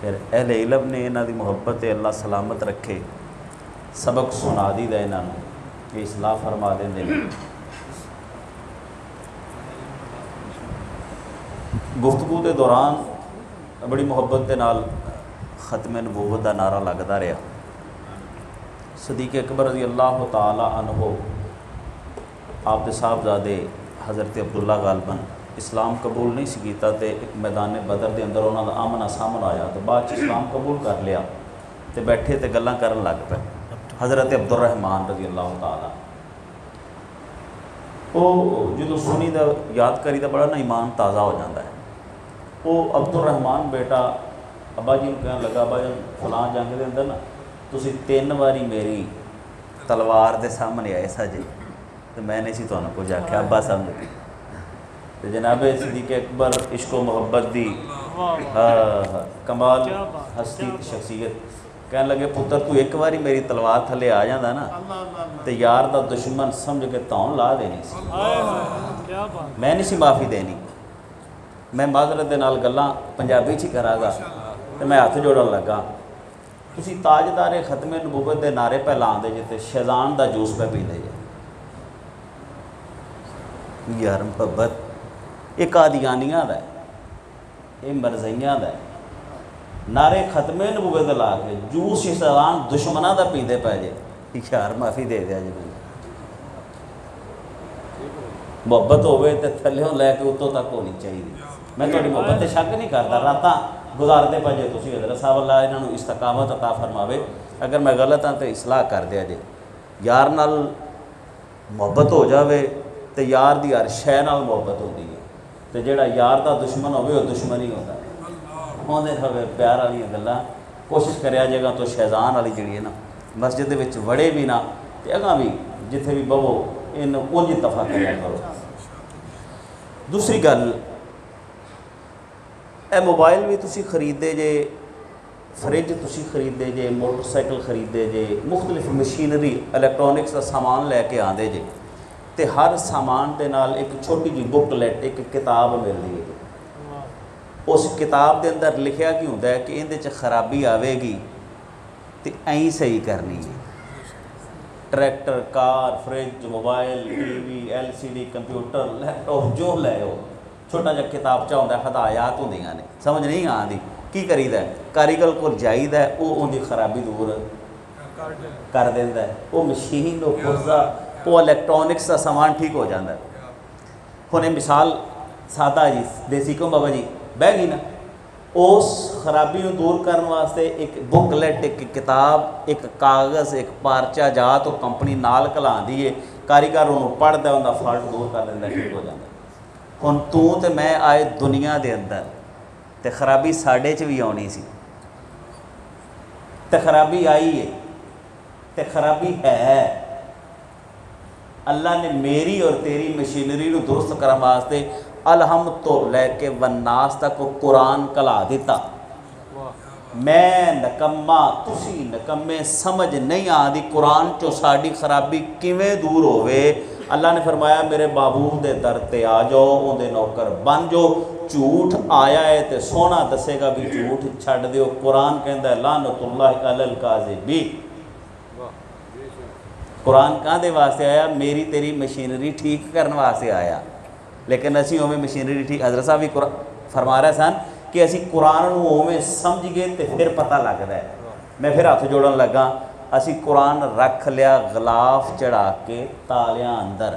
پھر اہل علم نے انہاں دی محبت اللہ سلامت رکھے سبق سنا دی دا انہاں نوں کہ اصلاح فرما دیندے نے گفتگو دے دوران بڑی محبت دے نال ختم نبوت دا نعرہ لگدا رہا صدیق اکبر رضی اللہ تعالی عنہ آپ دے صاحبزادے حضرت عبداللہ غالباً اسلام قبول نہیں سی کیتا تے ایک میدان بدر دے اندر انہاں دا آمنا سامنا آیا تو بعد اسلام قبول کر لیا تے بیٹھے تے گلاں کرن لگ پے حضرت عبد الرحمن رضی اللہ تعالی وہ جدوں سنی دا یاد کری دا بڑا نا ایمان تازہ ہو جاتا ہے وہ عبد الرحمن بیٹا ابا جی کہنے لگا ابا جی فلاں جنگ دے اندر نا تسی 3 واری میری تلوار دے سامنے آئے سا جی تو میں نے سی تمہیں کچھ آخیا ابا سامنے کی تو جناب صدیق اکبر عشق و محبت دی کمال ہستی شخصیت کہنے لگے پتر تو ایک باری میری تلوار تھلے آ جاتا نا تو یار دا دشمن سمجھ کے تون لا دینی سی میں نہیں سی معافی دینی میں معذرت دے نال گلاں پنجابی چ کرا گا تو میں ہاتھ جوڑن لگا تسی تاجدار ختم نبوت دے نعرے پہ لاندے جے تے شیطان دا جوس پہ پیندے جے یار محبت یہ قادیانیاں دا ہے یہ مرزیاں دا ہے نعرے ختم نبوت دے لا کے جوس شیطان دشمناں دا پیندے پے جے یار معافی دے دیا جی میں محبت ہوئے تے تھلیوں لے کے اتوں تک ہونی چاہیے میں تھوڑی محبت تے شک نہیں کرتا راتاں گزارتے پہ جے تسی حضرت صاحب اللہ انہوں نے استقامت عطا فرماوے اگر میں غلط ہاں تو اصلاح کر دیا جے یار نال محبت ہو جاوے تو یار دی ہر شے نال محبت ہوتی ہے تو جیڑا یار دا دشمن ہوئے وہ دشمن ہی ہوتا ہے ہوندے ہوئے پیار والی گلاں کوشش کریا جے گا تو شیطان والی جڑی ہے نا مسجد دے وچ وڑے بھی نہ تے اگاں بھی جتھے بھی بہو ان اونج دفعہ کریا کرو دوسری گل اے موبائل بھی تسی خریدے جے فریج تسی خریدے جے موٹر سائیکل خریدے جے مختلف مشینری الیکٹرانکس کا سامان لے کے آندے جے تے ہر سامان دے نال ایک چھوٹی جی بک لیٹ ایک کتاب ملدی ہے اس کتاب دے اندر لکھیا کی ہوندا ہے کہ اندے چ خرابی آوے گی تے ایਂ صحیح کرنی ہے tractor car fridge mobile TV LCD computer laptop جو لے ہو چھوٹا جا کتابچہ ہوتا ہے ہدایات ہوندیاں نے سمجھ نہیں آتی کی کریدا ہے کاریگر کو جائیدا ہے وہ ان کی خرابی دور کر دیندا ہے وہ مشین وہ پرزا وہ الیکٹرانکس کا سامان ٹھیک ہو جاتا ہے ہن مثال سادہ جی دیسی کو بابا جی بہ گئی نا اس خرابی کو دور کرنے واسطے ایک بک لیٹ ایک کتاب ایک کاغذ ایک پارچہ جا تو کمپنی نال کلاندی ہے کاریگر انہوں پڑھتا ہے انہوں فالٹ دور کر دینا ٹھیک ہو جاتا ہے ہن تو تے میں آئے دنیا دے اندر تے خرابی ساڈے چ بھی آنی سی تے خرابی آئی ہے تے خرابی ہے اللہ نے میری اور تیری مشینری کو درست کرنے واسطے الحمد تو لے کے والناس تک قرآن کلا دیتا میں نکمہ تسی نکمے سمجھ نہیں آدھی قرآن چو ساڑی خرابی کیویں دور ہوئے اللہ نے فرمایا میرے بابود دے در تے آ جاؤ ان دے نوکر بن جو جھوٹ آیا ہے تے سونا دسے گا بھی جھوٹ چھڑ دیو قرآن کہندہ ہے لعنت اللہ علی الکاذبین قرآن کہاں دے واسطے آیا میری تیری مشینری ٹھیک کرنے واسطے آیا لیکن اسی ہمیں مشینری ٹھیک حضرت صاحب بھی فرما رہے سن کہ اسی قرآن ہمیں سمجھ گئے تے پھر پتہ لگتا ہے میں پھر ہاتھ جوڑن لگا اسی قرآن رکھ لیا غلاف چڑھا کے تالیاں اندر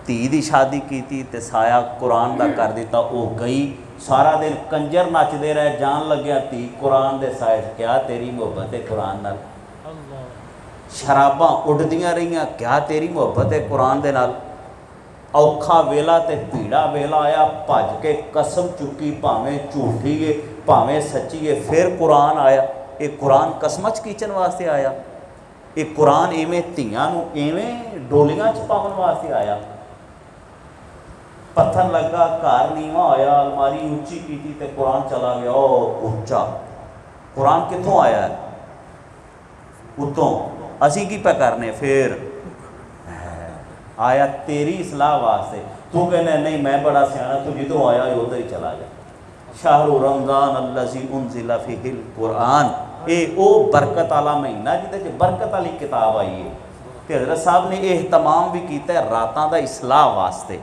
تی دی شادی کی تھی تے سایہ قرآن دا کر دیتا او گئی سارا دن کنجر نچ دے رہے جان لگیا تی قرآن دے سائے کیا تیری محبت ہے قرآن نال شراباں اڑدیاں رہیاں کیا تیری محبت ہے قرآن دے نال اوکھا ویلا تے پیڑا ویلا آیا بھج کے قسم چکی پاویں جھوٹی ہے پاویں سچی ہے پھر قرآن آیا یہ قرآن قسمچ کیچن واسطے آیا یہ قرآن ایویں تیاں نو ایویں ڈولیاں چ پاون واسطے آیا پتھر لگا گھر نیواں ہویا الماری اونچی کیتی تے قرآن چلا گیا او اونچا قرآن کتھوں آیا ہے اتوں اسی کی پہ کرنے پھر آیا تیری اصلاح واسطے تو کہنے نہیں میں بڑا سیانا تو جدوں آیا ہے ادھر ہی چلا جا شہر رمضان الذی انزل فیہ القرآن اے او برکت والا مہینہ جدے برکت والی کتاب آئی ہے کہ حضرت صاحب نے اہتمام بھی کیتا ہے راتاں دا اصلاح واسطے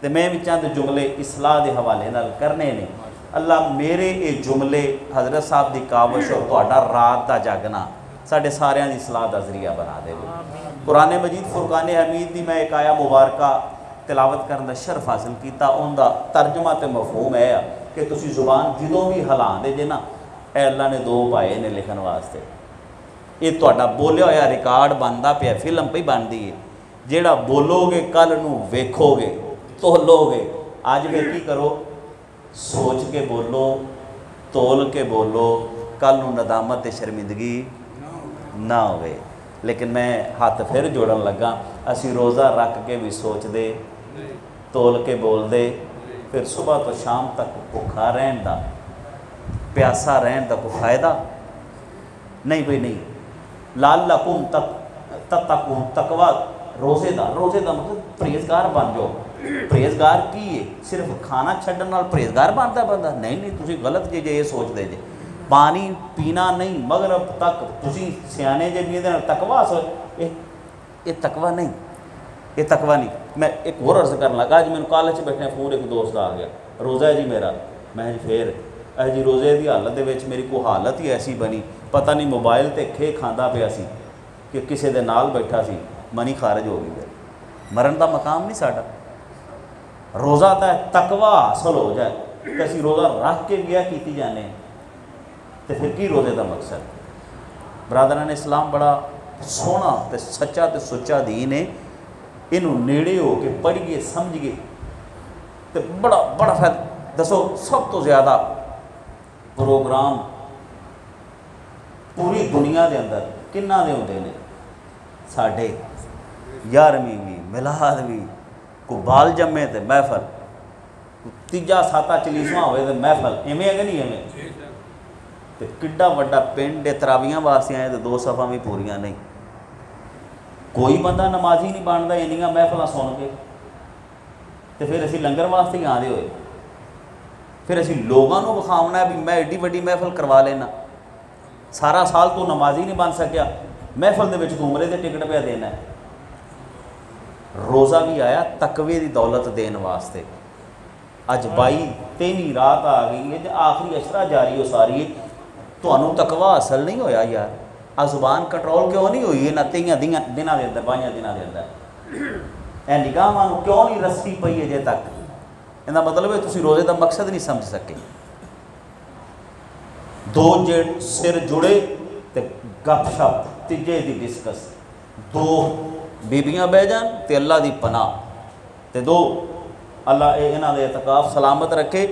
تے میں بھی چند جملے اصلاح دے حوالے نال کرنے نے اللہ میرے اے جملے حضرت صاحب دی کاوش اور تہاڈا رات دا جاگنا ساڈے ساریاں دی اصلاح دا ذریعہ بنا دے قرآن مجید فرقان حمید دی میں ایک آیا مبارکہ تلاوت کرنے دا شرف حاصل کیتا ان دا ترجمہ تے مفہوم ہے کہ تسی زبان جدوں بھی ہلان دے جے نا اے اللہ نے دو پائے نے لکھن واسطے یہ تہاڈا بولیا ہویا ریکارڈ بندا پیا فلم پہ بندی ہے جیڑا بولو گے کل نو ویکھو گے تو لو گے آج میں کی کرو سوچ کے بولو، تول کے بولو، کل نو ندامت تے شرمندگی نہ ہوئے۔ لیکن میں ہاتھ پھر جوڑن لگا، اسی روزہ رکھ کے بھی سوچ دے، تول کے بول دے، پھر صبح تو شام تک بھوکا رہن دا، پیاسا رہن دا کوئی فائدہ نہیں بھئی نہیں۔ لعلکم تتقون، تقوی روزے دا مطلب پرہیزگار بن جاؤ۔ پرہیزگار کی ہے؟ صرف کھانا چھڈن نال پرہیزگار بنتا بندہ؟ نہیں، تسی غلط جی یہ سوچ دے جے۔ پانی پینا نہیں مغرب تک، تسی سیانے جے بھی تقوی حاصل، یہ تقوی نہیں، یہ تقوی نہیں۔ میں ایک اور عرض کرن لگا، اج مینوں کالج بیٹھے فون ایک دوست آ گیا، روزہ ہے جی میرا، میں جی پھر جی روزے دی حالت دے وچ میری کوئی حالت ہی ایسی بنی، پتہ نہیں موبائل تے کھے کھاندا پیا سی کہ کسے دے نال بیٹھا سی، منی خارج ہو گئی۔ مرن دا مقام نہیں ساڈا، روزہ تا تقوی حاصل ہو جائے کہ اسی روزہ رکھ کے گیا کیتی جانے ہیں، تو پھر کی روزے دا مقصد؟ برادران اسلام بڑا سونا تے سچا تے سچا دین ہے، انہوں نیڑے ہو کے پڑھیے سمجھیے تے بڑا فائدہ۔ دسو سب تو زیادہ پروگرام پوری دنیا دے اندر کنہ دے ہوندے نے؟ ساڈے 11ویں بھی، میلاد بھی، کو بال جمے تے محفل، تیجا ساتا چلیسواں ہوئے تے محفل، ایویں ہے کہ نہیں ایویں؟ تے کڈا وڈا پنڈ تراویاں واسطے آئے تے 2 صفاں بھی پوریاں نہیں۔ کوئی بندہ نمازی نہیں بنتا انیاں محفلاں سن کے، تے پھر اسی لنگر واسطے ہی آدھے ہوئے، پھر اسی لوگوں کو بخاونا ہے بھی میں ایڈی وڈی محفل کروا لینا، سارا سال تو نمازی نہیں بن سکیا، محفل دے وچ عمرے دے ٹکٹ پہ دینا ہے۔ روزہ بھی آیا تقوی دی دولت دین واسطے۔ اج 22 رات آ گئی ہے، آخری اشرا جاری ہو ساری ہے، تمہوں تقوی حاصل نہیں ہویا یار؟ آ زبان کنٹرول کیوں نہیں ہوئی ہے نہ 23 دنوں دے اندر، 22 دنوں دے اندر؟ اے نگاہاں نوں کیوں نہیں رسی پئی ہے جے تک؟ یہ مطلب ہے تسی روزے دا مقصد نہیں سمجھ سکے۔ 2 سر جڑے تے گپ شپ، تیجے دی ڈسکس، 2 بیبیاں بہ جان تے اللہ دی پناہ، تے 2 اللہ انہاں دے اعتکاف سلامت رکھے۔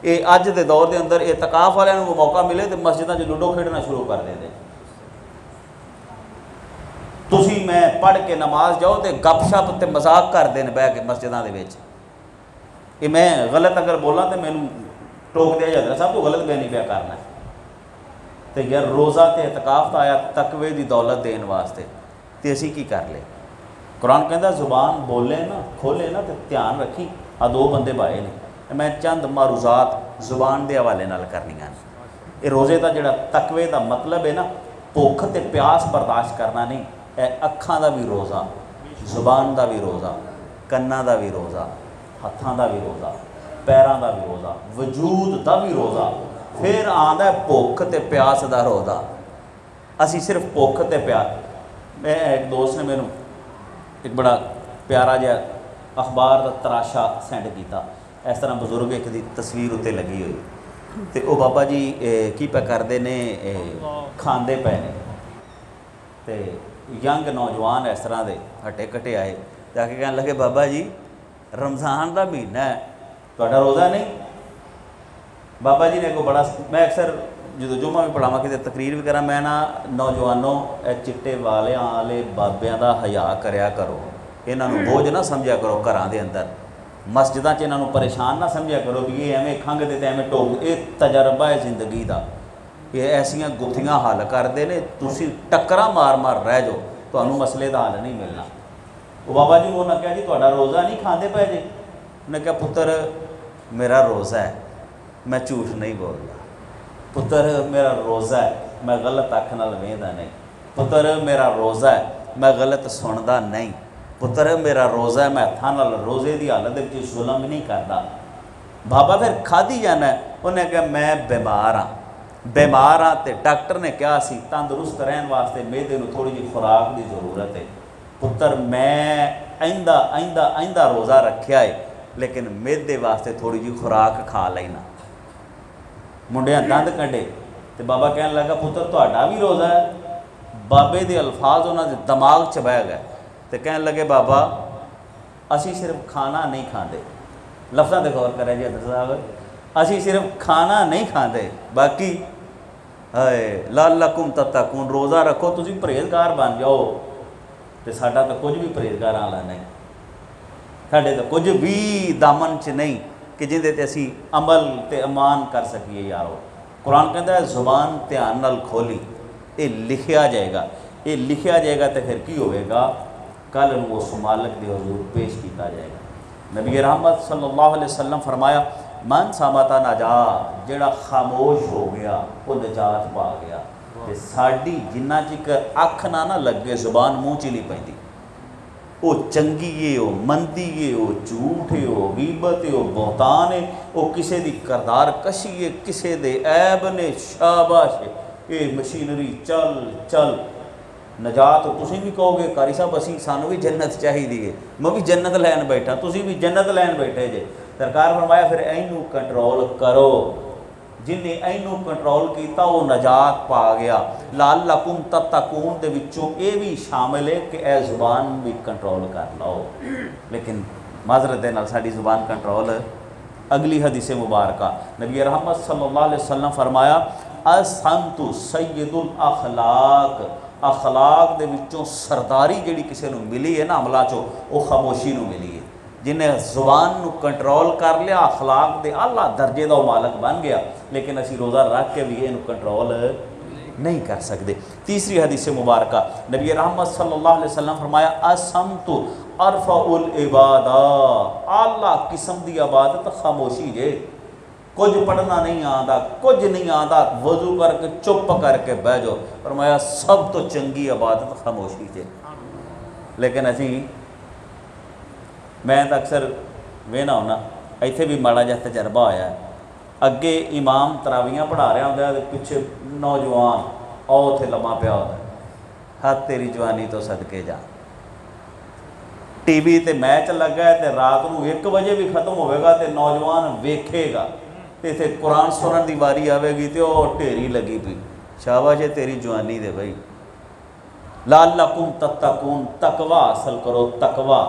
یہ اج دے دور دے اندر اعتکاف والوں کو موقع ملے تو مسجداں 'چ لوڈو کھیڈنا شروع کر دے۔ تسی میں پڑھ کے نماز جاؤ تے گپ شپ تے مذاق کر دین بہ کے مسجداں دے وچ۔ یہ میں غلط اگر بولاں تو مینوں ٹوک دیا جاتا، سب تو غلط میں نہیں پیا کرنا۔ تو یار روزہ تے اعتکاف تو آیا تقوی دی دولت دین واسطے، تے اسی کی کر لے؟ قرآن کہندا زبان بولے نا کھولے نا تے دھیان رکھی، آ 2 بندے بائے نے، میں چند معروضات زبان دے حوالے نال کرنیاں نے۔ یہ روزے دا جڑا تقوی دا مطلب ہے نا، بھوک تے پیاس برداشت کرنا نہیں، اے اکھاں دا بھی روزہ، زبان دا بھی روزہ، کناں دا بھی روزہ، ہاتھاں دا بھی روزہ، پیراں دا بھی روزہ، وجود دا بھی روزہ، پھر آندا ہے بھوک تے پیاس دا روزہ۔ اسی صرف بھوک تے پیاس۔ میں ایک دوست نے مینوں ایک بڑا پیارا جہا اخبار دا تراشا سینڈ کیتا، اس طرح بزرگ ایک دی تصویر اتنے لگی ہوئی، تے او بابا جی کی پہ کرتے نے، کھاندے پے نے، تے ینگ نوجوان اس طرح دے ہٹے کٹے آئے جا کے کہنے لگے بابا جی رمضان دا مہینہ ہے، تہاڈا روزہ نہیں؟ بابا جی نے کو بڑا، میں اکثر جدو جمعہ بھی پڑھاواں کتے تقریر بھی کراں، میں نا نوجوانوں اے چٹے والیاں والے بابیاں دا حیا کریا کرو، انہاں نوں بوجھ نہ سمجھیا کرو گھراں دے اندر، مسجداں 'چ انہاں نوں پریشان نہ سمجھیا کرو بھی یہ ایویں کھنگ دے تے ایویں ٹوک، یہ تجربہ ہے زندگی دا، یہ ایسیاں گتھیاں حل کرتے ہیں، تسی ٹکراں مار مار رہ جاؤ، تمہیں مسئلے دا حل نہیں ملنا۔ وہ بابا جی انہوں نے کہا جی تہاڈا روزہ نہیں کھاندے پے جی؟ انہیں کہا پتر میرا روزہ ہے، میں جھوٹ نہیں بولتا، پتر میرا روزہ ہے، میں غلط اکھ نال ویندا نہیں، پتر میرا روزہ ہے، میں غلط سندا نہیں، پتر میرا روزہ ہے، میں ہتھاں نال روزے دی حالت وچ ظلم نہیں کردا۔ بابا پھر کھادی جانا ہے؟ انہیں کہا میں بیمار ہاں، بیمار ہاں تے ڈاکٹر نے کہا سی تندرست رہن واسطے میدے نوں تھوڑی جی خوراک دی ضرورت ہے، پتر میں آئندہ روزہ رکھیا ہے لیکن میدے واسطے تھوڑی جی خوراک کھا لینا۔ منڈیاں دند کڈے تے بابا کہنے لگا پتر تہاڈا بھی روزہ ہے؟ بابے دے الفاظ انہاں دے دماغ چ بہ گئے تے کہنے لگے بابا اسی صرف کھانا نہیں کھاندے، لفظاں تے غور کریں جی حضرت صاحب، اسی صرف کھانا نہیں کھاندے، باقی لعلکم تتقون روزہ رکھو تسی پرہیزگار بن جاؤ، تو ساڈا تو کچھ بھی پرہیزگار والا نہیں، ساڈے تو کچھ بھی دامن چ نہیں کہ جہدے تے اسی عمل تے امان کر سکیے یارو۔ قرآن کہتا ہے زبان دھیان نال کھولی، یہ لکھیا جائے گا، یہ لکھیا جائے گا تو پھر کی ہوئے گا، کل اس مالک دے حضور پیش کیتا جائے گا۔ نبی رحمت صلی اللہ علیہ وسلم فرمایا من سامتا نجات، جڑا خاموش ہو گیا وہ نجات پا گیا۔ تے ساڈی جنہ چکر اکھ نہ لگے زبان منہ چ نہیں پیندی، وہ چنگی ہے، وہ مندی ہے، وہ جھوٹ ہے، وہ غیبت ہے، وہ بہتان ہے، وہ کسے دی کردار کشی ہے، کسے دے عیب نے، شاباش ہے، یہ مشینری چل چل نجات۔ تسی بھی کہو گے قاری صاحب اسی سانو بھی جنت چاہیے، میں بھی جنت لین بیٹھا، تسی بھی جنت لین بیٹھے جے۔ سرکار فرمایا پھر اینو کنٹرول کرو، جن نے اینو کنٹرول کیتا وہ نجات پا گیا۔ لعلکم تتقون دے وچوں اے بھی شامل ہے کہ اے زبان بھی کنٹرول کر لو، لیکن معذرت دے نال ساڈی زبان کنٹرول۔ اگلی حدیث مبارکہ نبی رحمت صلی اللہ علیہ وسلم فرمایا الصمت سید الاخلاق، اخلاق دے وچوں سرداری جڑی کسے نو ملی ہے نا عملاں چوں، وہ خاموشی نو ملی ہے۔ جنہیں زبان نو کنٹرول کر لیا اخلاق دے اعلیٰ درجے دا مالک بن گیا، لیکن اسی روزہ رکھ کے بھی یہ کنٹرول نہیں کر سکتے۔ تیسری حدیث مبارکہ نبی رحمت صلی اللہ علیہ وسلم فرمایا الصمت ارفع العبادات، اعلیٰ قسم دی عبادت خاموشی جے، کچھ پڑھنا نہیں آندا، کچھ نہیں آندا، وضو کر کے چپ کر کے بہ جاؤ، فرمایا سب تو چنگی عبادت خاموشی جے۔ لیکن اسی میں تو اکثر وینا ہونا ایتھے بھی ماڑا جہا تجربہ ہویا ہے، اگے امام تراویاں پڑھا رہا ہوتا ہے، پیچھے نوجوان او تھے لمحہ پیا ہوتا ہے، ہاتھ تیری جوانی تو صدقے جا۔ ٹی وی تے میچ لگا ہے تے رات نو 1 بجے بھی ختم ہوئے گا تے نوجوان ویکھے گا تے اتنے قرآن سنن دی واری آئے گی تے وہ ڈھیری لگی پئی، شاباش ہے تیری جوانی دے بھائی۔ لعلکم تتقون، تقوی حاصل کرو، تقوی۔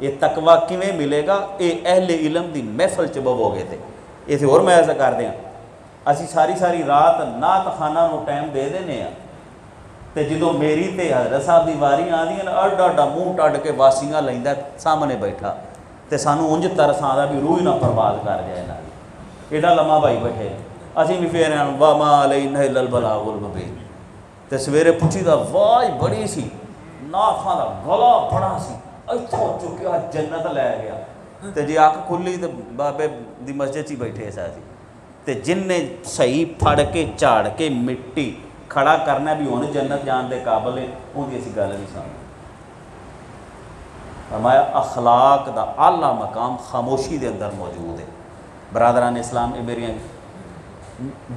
یہ تقوی کیویں ملے گا؟ یہ اہل علم دی محفل چ بو گئے تھے۔ یہ تھے اور میں ایسا کر دیا اسی ساری ساری رات نعت خانہ نو ٹائم دے دینے ہیں، تے جدوں میری تے حضرت صاحب دی واری آندی نا اڈا اڈا منہ ٹڈ کے واسیاں لیندا سامنے بیٹھا، تے سانو اونج ترس آندا بھی روح ہی نہ برباد کر جائے نال، ایڈا لمحہ بھائی بیٹھے اسی بھی پھر وما علینا الا البلاغ المبین۔ تے سویرے پوچھی دا واج بڑی سی، ناخاں دا گلا بڑا سی، اتھوں چکیا جنت لے گیا، تے جی اکھ کھلی تے بابے دی مسجد چی بیٹھے سا سی، تے جن نے صحیح پھڑ کے جھاڑ کے مٹی کھڑا کرنا بھی ہن جنت جان دے قابل ہے، اون دی اسی گل نہیں سمجھ۔ فرمایا اخلاق دا اعلیٰ مقام خاموشی دے اندر موجود ہے۔ برادران اسلام، یہ میری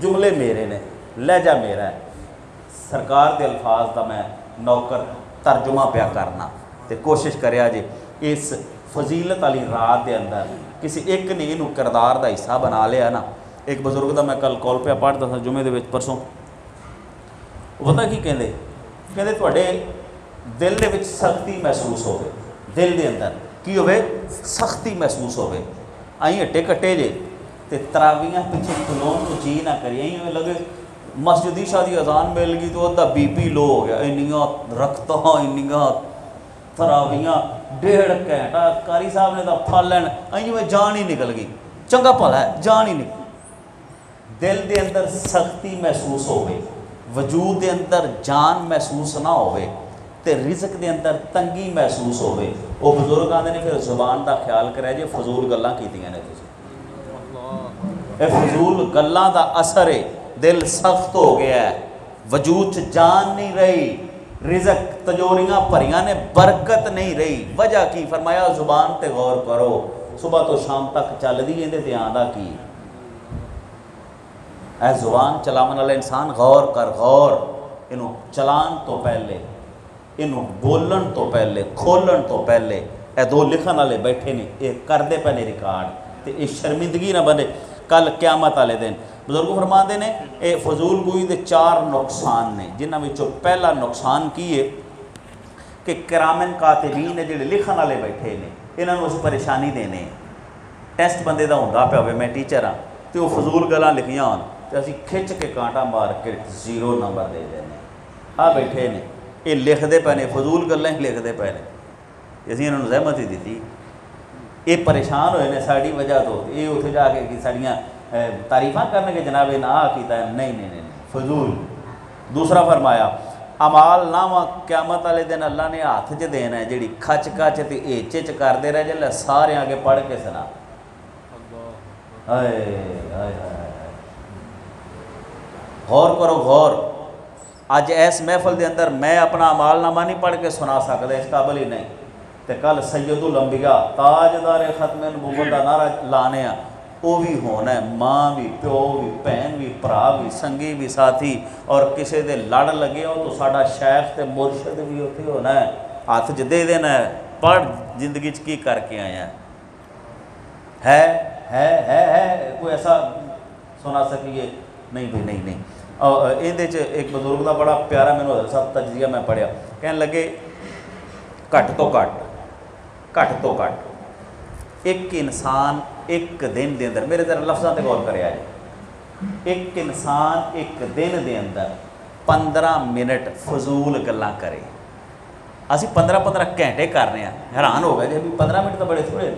جملے میرے نے، لہجہ میرا ہے، سرکار دے الفاظ دا میں نوکر ترجمہ پیا کرنا، تے کوشش کریا جی اس فضیلت والی رات دے اندر کسی ایک نے انہوں کردار دا حصہ بنا لیا نا۔ ایک بزرگ دا میں کل کال پہ پڑھتا تھا جمعے دے وچ پرسوں، پتہ کی کہندے تواڈے دل دے وچ سختی محسوس ہوے، دل دے اندر کی ہوے؟ سختی محسوس ہوے، آئیں ہٹے کٹے جے تے تراویاں پیچھے کھلون تو جی نہ کری، آئیں لگے مسجد عشاء دی اذان مل گئی تو ادھا بی پی لو ہو گیا، انیاں رکھتاں انیاں تراویاں 1.5 گھنٹہ قاری صاحب نے دا پھل لین، آئیں میں جان ہی نکل گئی، چنگا پھل ہے جان ہی نکل۔ دل دے اندر سختی محسوس ہوئے، وجود دے اندر جان محسوس نہ ہوئے، تے رزق دے اندر تنگی محسوس ہوئے، وہ بزرگ آندے نے پھر زبان دا خیال کرے جے فضول گلاں کیتیاں نے تسی، اے فضول گلاں دا اثر ہے، دل سخت ہو گیا ہے، وجود چ جان نہیں رہی، رزق تجوریاں بھریاں نے برکت نہیں رہی، وجہ کی؟ فرمایا زبان تے غور کرو، صبح تو شام تک چل دی اندے تے آندا کی؟ اے زبان چلاون والے انسان غور کر، غور، انہوں چلان تو پہلے، انہوں بولن تو پہلے، کھولن تو پہلے، اے 2 لکھن والے بیٹھے نے، یہ کردے پہ نے ریکارڈ، تے یہ شرمندگی نہ بنے کل قیامت والے دن۔ بزرگ فرماندے نے اے فضول گوئی دے 4 نقصان نے، جنہاں وچوں پہلا نقصان کی ہے کہ کرامن کاتبین نے جڑے لکھن والے بیٹھے نے، انہاں نوں اس پریشانی دینے، ٹیسٹ بندے دا ہوندا پیا ہوئے، میں ٹیچر ہاں، تو وہ فضول گلاں لکھیاں ہون تو اسی کھچ کے کانٹا مار کے 0 نمبر دے دینے. آ بیٹھے نے یہ لکھتے پے نے فضول گلاں ہی لکھتے پے نے. اسی انہوں نے زحمت ہی دیتی. یہ پریشان ہوئے نے ساری وجہ تو. یہ اتنے جا کے ساڑیاں تعریفاں کرنے کے جناب نہ کیتا ہے. نہیں فضول. دوسرا فرمایا امال نامہ قیامت والے دن اللہ نے ہاتھ چ دینا ہے جیڑی کھچ کچ تے ایچ چ کرتے رہ جائے سارے آگے پڑھ کے سنا. غور کرو غور. اج اس محفل دے اندر میں اپنا امال نامہ نہیں پڑھ کے سنا سکتا, اس قابل ہی نہیں. تے کل سید الانبیاء تاجدار ختم نبوت دا نعرہ لانے ہیں, وہ بھی ہونا ہے. ماں بھی, پیو بھی, بہن بھی, بھرا بھی, سنگی بھی, ساتھی, اور کسی دے لڑ لگے ہو تو ساڈا شیخ تے مرشد بھی اتنے ہونا ہے. ہاتھ چ دے دینا ہے, پڑھ زندگی چ کی کر کے آیا ہے کوئی ایسا سنا سکیے نہیں بھائی نہیں. اور یہ ایک بزرگ کا بڑا پیارا مینوں حضرت صاحب تجزیہ میں پڑھیا, کہنے لگے گھٹ تو گھٹ ایک انسان ایک دن دے اندر, میرے ذرا لفظاں تے غور کریا جائے, ایک انسان ایک دن دے اندر 15 منٹ فضول گلاں کرے. اسی 15 گھنٹے کر رہے ہیں, حیران ہو گئے جی 15 منٹ تو بڑے تھوڑے.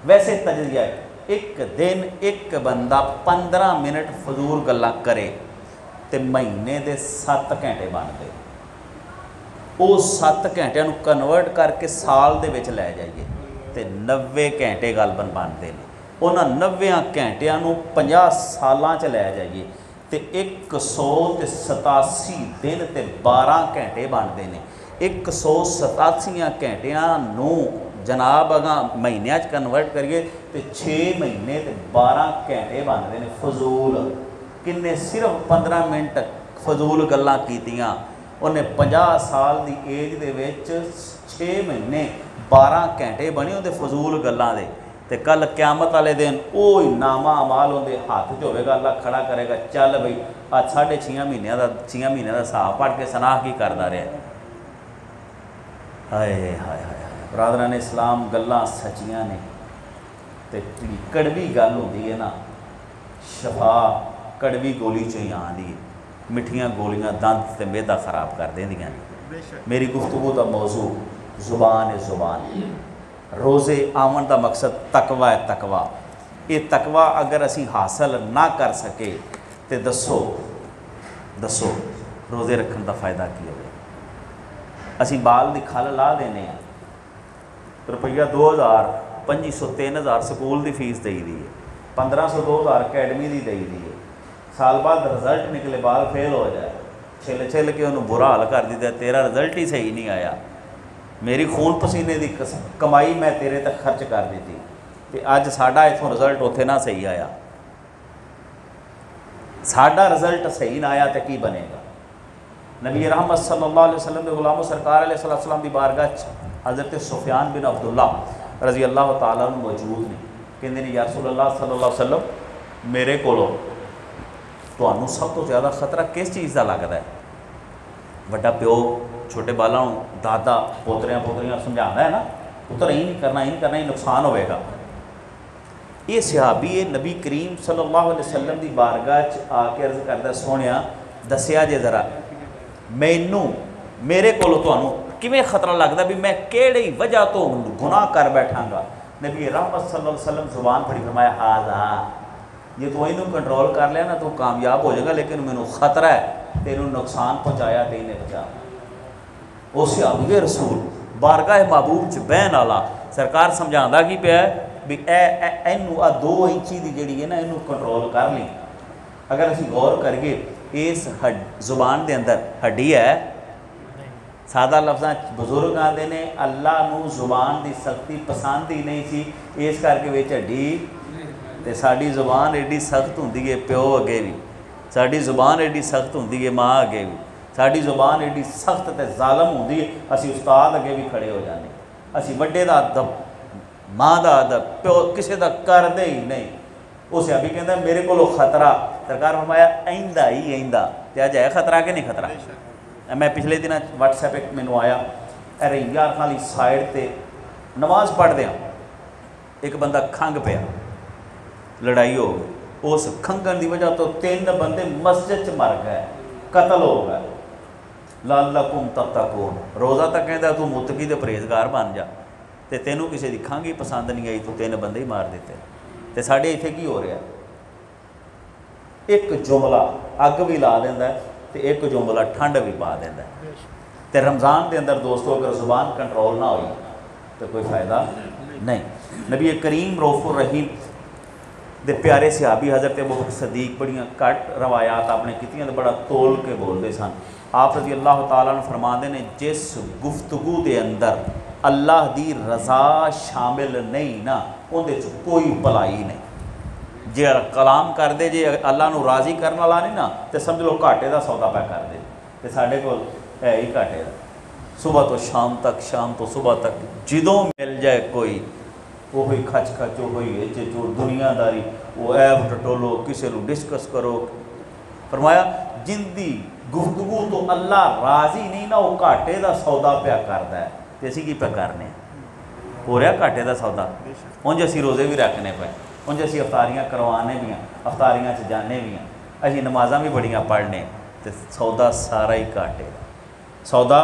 ویسے تجزیہ ہے ایک دن ایک بندہ 15 منٹ فضول گلاں کرے تے مہینے دے 7 گھنٹے بن گئے. وہ 7 گھنٹے کنورٹ کر کے سال دے وچ لے جائیے تے 90 گھنٹے غالباً بنتے ہیں. انہاں 90 گھنٹیاں 50 سالاں چ لے جائیے تے 187 دن تے 12 گھنٹے بنتے ہیں. 187 گھنٹیاں جناب اگاں مہینیاں چ کنورٹ کریے تے 6 مہینے تے 12 گھنٹے بنتے ہیں فضول. کنے صرف 15 منٹ فضول گلاں کیتیاں. انہیں 50 سال دی ایج دے وچ 6 مہینے 12 گھنٹے بنے ہوندے فضول گلاں دے. تے کل قیامت والے دن اوہی نامہ اعمال ہوندے ہاتھ چ ہوے گا, اللہ کھڑا کرے گا, چل بھئی آج 6.5 مہینے دا حساب پڑھ کے سنا کی کردا رہا. ہائے برادران اسلام, گلاں سچیاں نے تے کڑوی گل ہوندی ہے نا, شفا کڑوی گولی چ ہی آندی ہے. مٹھیاں گولیاں دند تے میدا خراب کر دیندیاں نے. میری گفتگو دا موضوع زبان روزے آمن دا مقصد تقوی ہے. تقوی, یہ تقوی اگر اسی حاصل نہ کر سکے تے دسو روزے رکھن دا فائدہ کی ہوئے. اسی بال دی کھل لا دینے ہیں, روپیہ 2000 2500 3000 سکول دی فیس دئی دی ہے, 1500 2000 اکیڈمی دی دئی دی ہے. سال بعد رزلٹ نکلے بال فیل ہو جائے, چھل کے انہوں برا حال کر دیتا ہے, تیرا رزلٹ ہی صحیح نہیں آیا, میری خون پسینے دی کمائی میں تیرے تک خرچ کر دیتی, تے اج ساڈا اتوں رزلٹ اتنے نہ صحیح آیا, ساڈا رزلٹ صحیح نہ آیا تو کی بنے گا. نبی رحمت صلی اللہ علیہ وسلم کے غلام و سرکار علیہ السلام دی بارگاہ حضرت سفیان بن عبداللہ رضی اللہ تعالیٰ عنہ موجود نے. کہندے نے یا رسول اللہ صلی اللہ علیہ وسلم میرے کولوں تانوں سب تو زیادہ خطرہ کس چیز کا لگتا ہے؟ وڈا پیو چھوٹے بالاں دادا پوتریاں سمجھانا ہے نا, پتر یہ نہیں کرنا ہی نقصان ہوئے گا. یہ صحابی نبی کریم صلی اللہ علیہ وسلم دی بارگاہ آ کے عرض کردا سونیا دسیا جے ذرا مینوں میرے کولوں تانوں کیویں خطرہ لگتا بھی میں کیڑی وجہ تو گناہ کر بیٹھاں گا. نبی رحمت صلی اللہ علیہ وسلم زبان پھڑی فرمایا ہاذا, یہ تو انہوں کنٹرول کر لیا نا تو کامیاب ہو جائے گا, لیکن مینوں خطرہ ہے تینوں نقصان پہنچایا تے انہیں بچا. وہ صحابی رسول بارگاہ محبوب چ بہن والا سرکار سمجھاندہ کی پیا ہے بھی اینوں 2 انچی دی جڑی ہے نا اینوں کنٹرول کر لیں. اگر اسی غور کریے اس زبان دے اندر ہڈی ہے, سادہ لفظاں بزرگ آندے نے اللہ نو زبان دی سختی پسند ہی نہیں سی, اس کر کے وچ ہڈی تے ساڈی زبان ایڈی سخت ہوندی ہے پیو اگے بھی, ساڈی زبان ایڈی سخت ہوندی ہے ماں اگے بھی, ساڈی زبان ایڈی سخت تے ظالم ہوندی ہے اسی استاد اگے بھی کھڑے ہو جانے, اسی وڈے دا ادب ماں دا ادب پیو کسے دا کردے ہی نہیں. وہ صحابی کہندا میرے کولو خطرہ, سرکار فرمایا آئندہ ہی آئندہ. تے اج ہے خطرہ کہ نہیں خطرہ؟ میں پچھلے دن واٹس ایپ ایک مینوں آیا, ارے یار خالی سائڈ تے نماز پڑھ دیا, ایک بندہ کھنگ پیا, لڑائی ہو گئی, اس کھنگن دی وجہ تو 3 بندے مسجد چ مر گئے، قتل ہو گئے۔ لعلکم تتقون، روزہ تک کہندا تو متقی تے پرہیزگار بن جا، تے تینوں کسی دی کھنگ ہی پسند نہیں آئی تو 3 بندے ہی مار دیتے۔ تے ساڈے اتنے کی ہو رہا، ایک جملہ اگ بھی لا دیندا ہے تے ایک جملہ ٹھنڈ بھی پا دیندا ہے۔ تے رمضان دے اندر دوستو اگر زبان کنٹرول نہ ہوئی تو کوئی فائدہ نہیں۔ نبی کریم رؤوف الرحیم دے پیارے صحابی حضرت ابوبکر صدیق بڑیاں کٹ روایات آپ نے کیتیاں تے بڑا تول کے بولتے سن۔ آپ رضی اللہ تعالیٰ عنہ فرماندے نے جس گفتگو دے اندر اللہ دی رضا شامل نہیں نا اندے چ کوئی بھلائی نہیں۔ جے کلام کر دے جے اللہ نو راضی کرنے والا نہیں نا تے سمجھ لو گھاٹے دا سودا پہ کر دے، تے ساڈے کول ہے ہی گھاٹے دا، صبح تو شام تک، شام تو صبح تک جدوں مل جائے کوئی وہی کھچ کھچ، وہی جو دنیا داری، وہ ایب ٹٹولو، کسی کو ڈسکس کرو۔ فرمایا جن دی گفتگو تو اللہ راضی نہیں نا وہ گھاٹے دا سودا پیا کردا ہے، تے اسی کی پہ کرنے ہو رہا گھاٹے دا سودا۔ انج اسی روزے بھی رکھنے پے، انج اسی افطاریاں کروانے بھی ہیں، افطاریاں چ جانے بھی ہیں، اسی نمازاں بھی بڑیاں پڑھنے، تے سودا سارا ہی گھاٹے گا، سودا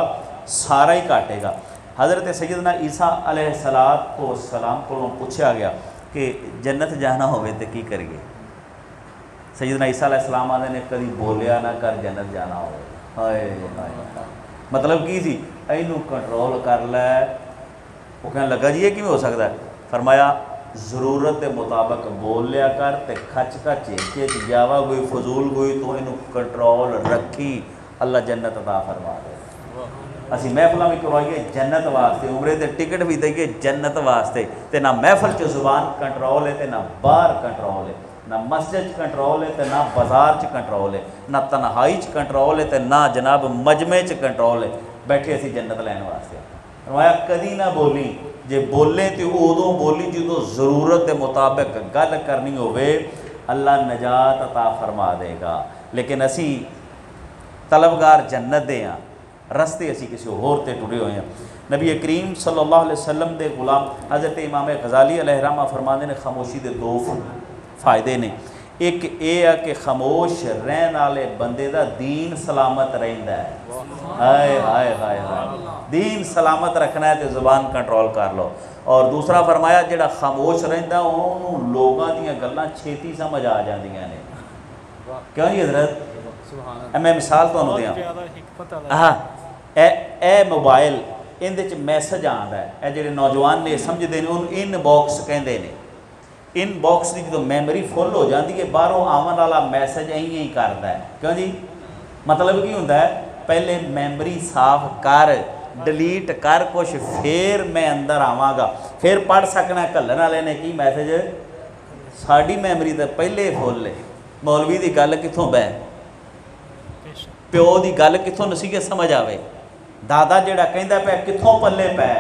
سارا ہی گھاٹے گا۔ حضرت سیدنا عیسیٰ علیہ السلام کو پوچھا گیا کہ جنت جانا ہوئے تو کی کریے؟ سیدنا عیسیٰ علیہ السلام آدھے نے کدی بولیا نہ کر جنت جانا ہوئے۔ ہائے ہائے، مطلب کی سی اینو کنٹرول کر لے۔ وہ کہنے لگا جی یہ کیوں ہو سکتا ہے؟ فرمایا ضرورت کے مطابق بول لیا کر تے کھچ کھچ جاوا کوئی فضول کوئی تو اینو کنٹرول رکھی، اللہ جنت عطا فرما دے۔ اسی محفلیں بھی کروائیے جنت واسطے، عمرے تے ٹکٹ بھی دئیے جنت واسطے، تے نہ محفل چ زبان کنٹرول ہے تے نہ باہر کنٹرول ہے، نہ مسجد چ کنٹرول ہے تے نہ بازار چ کنٹرول ہے، نہ تنہائی چ کنٹرول ہے تے نہ جناب مجمع چ کنٹرول ہے۔ بیٹھے اسی جنت لین واسطے۔ فرمایا کدی نہ بولی، جے بولیں تو ادوں بولی جدوں ضرورت کے مطابق گل کرنی ہوئے، اللہ نجات عطا فرما دے گا۔ لیکن اسی طلبگار جنت دے ہاں، رستے اسی کسی اور تے ٹرے ہوئے ہیں۔ نبی کریم صلی اللہ علیہ وسلم دے غلام حضرت امام غزالی علیہ رحمہ فرماندے نے خاموشی دے 2 فائدے نے۔ ایک یہ ہے کہ خاموش رہن والے بندے دا دین سلامت رہندا ہے۔ ہائے ہائے ہائے ہائے، دین سلامت رکھنا ہے تو زبان کنٹرول کر لو۔ اور دوسرا فرمایا جڑا خاموش رہندا انہوں لوگاں دیاں گلاں چھیتی سمجھ آ جاندیاں نے۔ کیوں جی حضرت؟ میں مثال تانوں دیاں، ہاں اے موبائل اندے چ میسج آندا ہے، اے جڑے نوجوان نے سمجھدے نے انہوں ان باکس کہندے نے۔ ان باکس کی جو میموری فل ہو جاتی ہے باہروں آون والا میسج ہی کرتا ہے۔ کیوں جی؟ مطلب کی ہوتا ہے پہلے میموری صاف کر، ڈیلیٹ کر کچھ، پھر میں اندر آواں گا، پھر پڑھ سکنا کھلن والے نے کی میسج۔ ساری میموری تو پہلے فل ہے۔ مولوی دی گل کتوں بہ، پیو دی گل کتوں نصیحت سمجھ آوے، دادا جڑا کہندا پیا کتوں پلے پے۔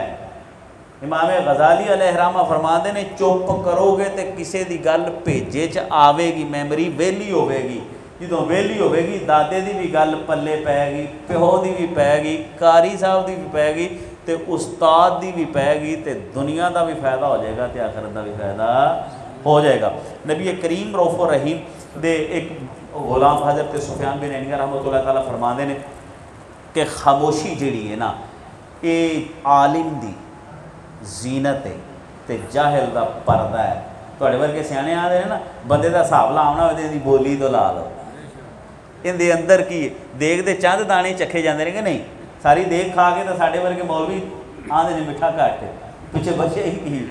امام غزالی علیہ رحمہ فرماندے نے چپ کرو گے تے کسے دی گل بھیجے چ آوے گی، میموری ویلی ہوے گی۔ جدوں ویلی ہوے گی دادے دی بھی گل پلے پے گی، پیو دی بھی پے گی، قاری صاحب دی بھی پے گی، تے استاد دی بھی پے گی، تے دنیا دا بھی فائدہ ہو جائے گا تے آخرت دا بھی فائدہ ہو جائے گا۔ نبی کریم رؤوف الرحیم دے ایک غلام حضرت سفیان بن عینیہ رحمۃ اللہ تعالیٰ فرماندے نے کہ خاموشی جڑی ہے نا یہ عالم دی زینت ہے تے جاہل دا پردہ ہے۔ تھوڑے ورگے سیانے آدھے نا بندے دا حساب لاؤنا ہوئے دی بولی تو لا لو، ان دے اندر کی دیکھ دے چند دانے چکھے جاندے نے کہ نہیں، ساری دیکھ کھا کے تو ساڈے ورگے مولوی آدھے نے مٹھا کٹ پیچھے بچے ہی